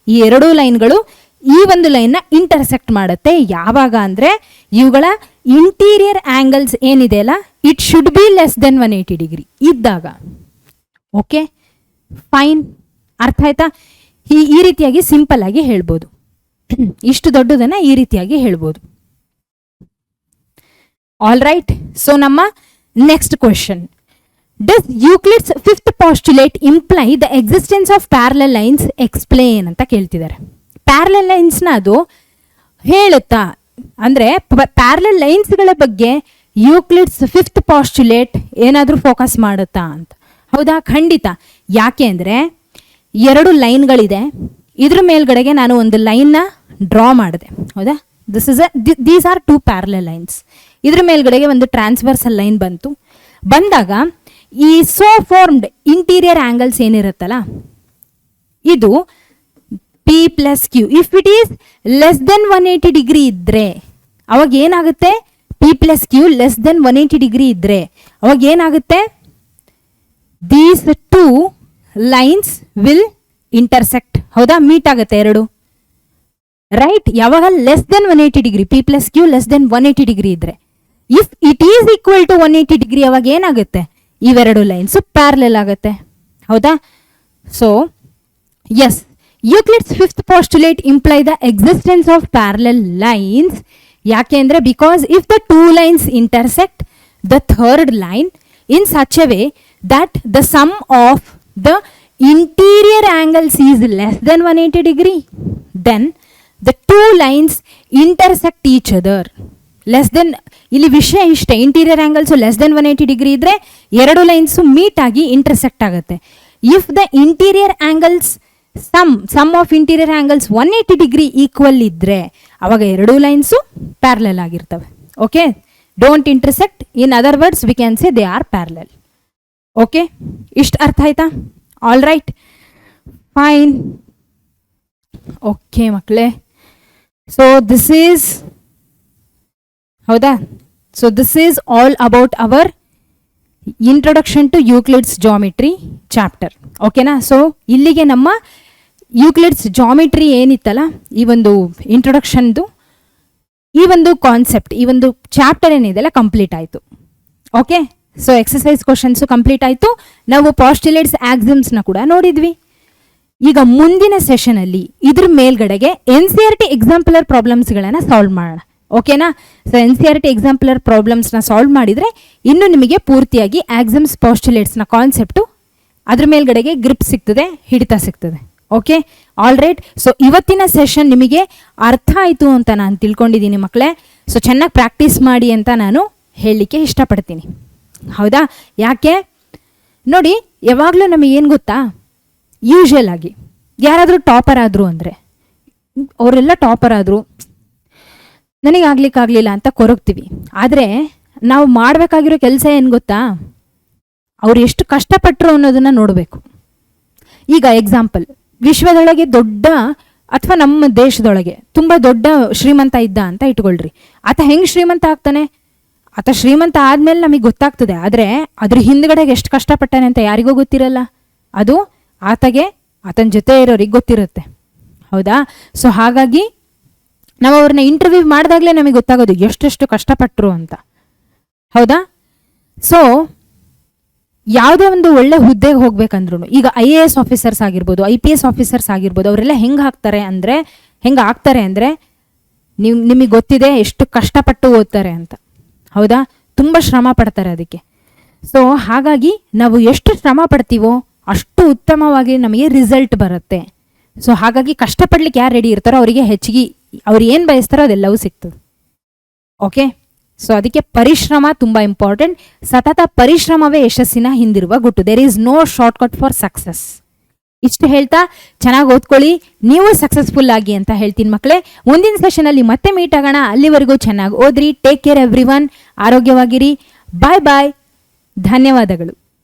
ಈ ಎರಡೂ ಲೈನ್ಗಳು ಈ ಒಂದು ಲೈನ್ನ ಇಂಟರ್ಸೆಕ್ಟ್ ಮಾಡುತ್ತೆ. ಯಾವಾಗ ಅಂದರೆ ಇವುಗಳ ಇಂಟೀರಿಯರ್ ಆಂಗಲ್ಸ್ ಏನಿದೆ ಅಲ್ಲ, it should be less than 180 degree ಇದ್ದಾಗ. ಓಕೆ, ಫೈನ್, ಅರ್ಥ ಆಯ್ತಾ? ಈ ರೀತಿಯಾಗಿ ಸಿಂಪಲ್ ಆಗಿ ಹೇಳ್ಬೋದು. ಇಷ್ಟು ದೊಡ್ಡದನ್ನ ಈ ರೀತಿಯಾಗಿ ಹೇಳ್ಬೋದು. All right. ಸೊ ನಮ್ಮ next question, does Euclid's fifth postulate imply the existence of parallel lines? Explain ಅಂತ ಕೇಳ್ತಿದ್ದಾರೆ. ಪ್ಯಾರಲಲ್ ಲೈನ್ಸ್ನ ಅದು ಹೇಳುತ್ತಾ ಅಂದರೆ ಪ್ಯಾರಲಲ್ ಲೈನ್ಸ್ಗಳ ಬಗ್ಗೆ ಯೂಕ್ಲಿಡ್ಸ್ ಫಿಫ್ತ್ ಪಾಸ್ಟುಲೇಟ್ ಏನಾದರೂ ಫೋಕಸ್ ಮಾಡುತ್ತಾ ಅಂತ. ಹೌದಾ, ಖಂಡಿತ. ಯಾಕೆ ಅಂದರೆ ಎರಡು ಲೈನ್ಗಳಿದೆ, ಇದ್ರ ಮೇಲ್ಗಡೆಗೆ ನಾನು ಒಂದು ಲೈನ್ನ ಡ್ರಾ ಮಾಡಿದೆ. ಹೌದಾ, these are two parallel lines. ಇದ್ರ ಮೇಲ್ಗಡೆಗೆ ಒಂದು ಟ್ರಾನ್ಸ್ವರ್ಸಲ್ ಲೈನ್ ಬಂದಾಗ ಈ ಸೋ ಫಾರ್ಮ್ಡ್ ಇಂಟೀರಿಯರ್ ಆಂಗಲ್ಸ್ ಏನಿರುತ್ತಲ್ಲ, ಇದು P plus Q. If it is less than 180 degree ಇದ್ರೆ ಅವಾಗ ಏನಾಗುತ್ತೆ? P plus Q less than 180 degree ಇದ್ರೆ ಅವಾಗ ಏನಾಗುತ್ತೆ? These two lines will intersect. ಹೌದಾ, ಮೀಟ್ ಆಗುತ್ತೆ ಎರಡು. ರೈಟ್, ಯಾವಾಗ less than 180 degree, P plus Q less than 180 degree ಇದ್ರೆ. If it is equal to 180 degree ಅವಾಗ ಏನಾಗುತ್ತೆ? ಇವೆರಡು ಲೈನ್ಸ್ ಪ್ಯಾರಲಲ್ ಆಗುತ್ತೆ. ಹೌದಾ? So yes, Euclid's fifth postulate imply the existence of parallel lines. ಯಾಕೆ ಅಂದರೆ because if the two lines intersect the third line in such a way that the sum of the interior angles is less than 180 degree, then the two lines intersect each other. Less than, ಇಲ್ಲಿ ವಿಷಯ ಇಷ್ಟೇ, interior angles less than 180 degree ಇದ್ರೆ ಎರಡು lines meet ಆಗಿ intersect ಆಗುತ್ತೆ. If the interior angles sum of interior angles 180 degree equal ಇದ್ರೆ ಅವಾಗ ಎರಡು ಲೈನ್ಸು ಪ್ಯಾರಲಲ್ ಆಗಿರ್ತವೆ. Okay, don't intersect, in other words we can say they are parallel. Okay, ಇಷ್ಟು ಅರ್ಥ ಆಯ್ತಾ? All right, fine. ಓಕೆ ಮಕ್ಕಳೇ, ಸೊ ದಿಸ್ ಈಸ್, ಹೌದಾ, so this is all about our introduction to Euclid's geometry chapter. ಓಕೆನಾ? So ಇಲ್ಲಿಗೆ ನಮ್ಮ Euclid's geometry ಏನಿತ್ತಲ್ಲ, ಈ ಒಂದು ಇಂಟ್ರೊಡಕ್ಷನ್ದು ಈ ಒಂದು ಕಾನ್ಸೆಪ್ಟ್, ಈ ಒಂದು ಚಾಪ್ಟರ್ ಏನಿದೆಲ್ಲ ಕಂಪ್ಲೀಟ್ ಆಯಿತು. Okay, so exercise questions complete ಆಯಿತು. ನಾವು ಪಾಸ್ಟುಲೇಟ್ಸ್ ಆಕ್ಸಿಮ್ಸ್ನ ಕೂಡ ನೋಡಿದ್ವಿ. ಈಗ ಮುಂದಿನ ಸೆಷನಲ್ಲಿ ಇದ್ರ ಮೇಲ್ಗಡೆಗೆ NCERT ಎಕ್ಸಾಂಪಲರ್ ಪ್ರಾಬ್ಲಮ್ಸ್ಗಳನ್ನು ಸಾಲ್ವ್ ಮಾಡೋಣ. ಓಕೆನಾ? ಸೊ NCERT ಎಕ್ಸಾಂಪಲರ್ ಪ್ರಾಬ್ಲಮ್ಸ್ನ ಸಾಲ್ವ್ ಮಾಡಿದರೆ ಇನ್ನು ನಿಮಗೆ ಪೂರ್ತಿಯಾಗಿ ಆಕ್ಸಿಮ್ಸ್ ಪಾಸ್ಟುಲೇಟ್ಸ್ನ ಕಾನ್ಸೆಪ್ಟು ಅದ್ರ ಮೇಲ್ಗಡೆಗೆ ಗ್ರಿಪ್ ಸಿಗ್ತದೆ, ಹಿಡಿತ ಸಿಗ್ತದೆ. Okay, all right. ಸೊ ಇವತ್ತಿನ ಸೆಷನ್ ನಿಮಗೆ ಅರ್ಥ ಆಯಿತು ಅಂತ ನಾನು ತಿಳ್ಕೊಂಡಿದ್ದೀನಿ ಮಕ್ಕಳೇ. ಸೊ ಚೆನ್ನಾಗಿ ಪ್ರಾಕ್ಟೀಸ್ ಮಾಡಿ ಅಂತ ನಾನು ಹೇಳಲಿಕ್ಕೆ ಇಷ್ಟಪಡ್ತೀನಿ. ಹೌದಾ? ಯಾಕೆ ನೋಡಿ, ಯಾವಾಗಲೂ ನಮಗೆ ಏನು ಗೊತ್ತಾ, ಯೂಶುವಲ್ ಆಗಿ ಯಾರಾದರೂ ಟಾಪರ್ ಆದರು ಅಂದರೆ, ಅವರೆಲ್ಲ ಟಾಪರ್ ಆದರು, ನನಗೆ ಆಗ್ಲಿಕ್ಕಾಗಲಿಲ್ಲ ಅಂತ ಕೊರಗ್ತೀವಿ. ಆದರೆ ನಾವು ಮಾಡಬೇಕಾಗಿರೋ ಕೆಲಸ ಏನು ಗೊತ್ತಾ, ಅವ್ರು ಎಷ್ಟು ಕಷ್ಟಪಟ್ಟರು ಅನ್ನೋದನ್ನು ನೋಡಬೇಕು. ಈಗ ಎಕ್ಸಾಂಪಲ್, ವಿಶ್ವದೊಳಗೆ ದೊಡ್ಡ ಅಥವಾ ನಮ್ಮ ದೇಶದೊಳಗೆ ತುಂಬ ದೊಡ್ಡ ಶ್ರೀಮಂತ ಇದ್ದ ಅಂತ ಇಟ್ಕೊಳ್ರಿ. ಆತ ಹೆಂಗೆ ಶ್ರೀಮಂತ ಆಗ್ತಾನೆ? ಆತ ಶ್ರೀಮಂತ ಆದಮೇಲೆ ನಮಗೆ ಗೊತ್ತಾಗ್ತದೆ, ಆದರೆ ಅದ್ರ ಹಿಂದ್ಗಡೆಗೆ ಎಷ್ಟು ಕಷ್ಟಪಟ್ಟಾನೆ ಅಂತ ಯಾರಿಗೂ ಗೊತ್ತಿರಲ್ಲ. ಅದು ಆತನ ಜೊತೆ ಇರೋರಿಗೆ ಗೊತ್ತಿರುತ್ತೆ. ಹೌದಾ? ಸೊ ಹಾಗಾಗಿ ನಾವು ಅವ್ರನ್ನ ಇಂಟರ್ವ್ಯೂ ಮಾಡಿದಾಗಲೇ ನಮಗೆ ಗೊತ್ತಾಗೋದು ಎಷ್ಟೆಷ್ಟು ಕಷ್ಟಪಟ್ಟರು ಅಂತ. ಹೌದಾ? ಸೊ ಯಾವುದೇ ಒಂದು ಒಳ್ಳೆ ಹುದ್ದೆಗೆ ಹೋಗ್ಬೇಕಂದ್ರೂ, ಈಗ IAS ಆಫೀಸರ್ಸ್ ಆಗಿರ್ಬೋದು, IPS ಆಫೀಸರ್ಸ್ ಆಗಿರ್ಬೋದು, ಅವರೆಲ್ಲ ಹೆಂಗೆ ಆಗ್ತಾರೆ ಅಂದರೆ ನಿಮಗೆ ಗೊತ್ತಿದೆ ಎಷ್ಟು ಕಷ್ಟಪಟ್ಟು ಓದ್ತಾರೆ ಅಂತ. ಹೌದಾ? ತುಂಬ ಶ್ರಮ ಪಡ್ತಾರೆ ಅದಕ್ಕೆ. ಸೊ ಹಾಗಾಗಿ ನಾವು ಎಷ್ಟು ಶ್ರಮ ಪಡ್ತೀವೋ ಅಷ್ಟು ಉತ್ತಮವಾಗಿ ನಮಗೆ ರಿಸಲ್ಟ್ ಬರುತ್ತೆ. ಸೊ ಹಾಗಾಗಿ ಕಷ್ಟಪಡ್ಲಿಕ್ಕೆ ಯಾರು ರೆಡಿ ಇರ್ತಾರೋ ಅವರಿಗೆ ಹೆಚ್ಚಿಗೆ ಅವ್ರು ಏನು ಬಯಸ್ತಾರೋ ಅದೆಲ್ಲವೂ ಸಿಗ್ತದೆ. ಓಕೆ, ಸೊ ಅದಕ್ಕೆ ಪರಿಶ್ರಮ ತುಂಬ ಇಂಪಾರ್ಟೆಂಟ್. ಸತತ ಪರಿಶ್ರಮವೇ ಯಶಸ್ಸಿನ ಹಿಂದಿರುವ ಗುಟ್ಟು. There is no shortcut for success. ಇಷ್ಟು ಹೇಳ್ತಾ ಚೆನ್ನಾಗಿ ಓದ್ಕೊಳ್ಳಿ, ನೀವು ಸಕ್ಸಸ್ಫುಲ್ ಆಗಿ ಅಂತ ಹೇಳ್ತೀನಿ ಮಕ್ಕಳೇ. ಮುಂದಿನ ಸೆಷನಲ್ಲಿ ಮತ್ತೆ ಮೀಟ್ ಆಗೋಣ. ಅಲ್ಲಿವರೆಗೂ ಚೆನ್ನಾಗಿ ಓದ್ರಿ. Take care every one. ಆರೋಗ್ಯವಾಗಿರಿ. Bye bye. ಧನ್ಯವಾದಗಳು.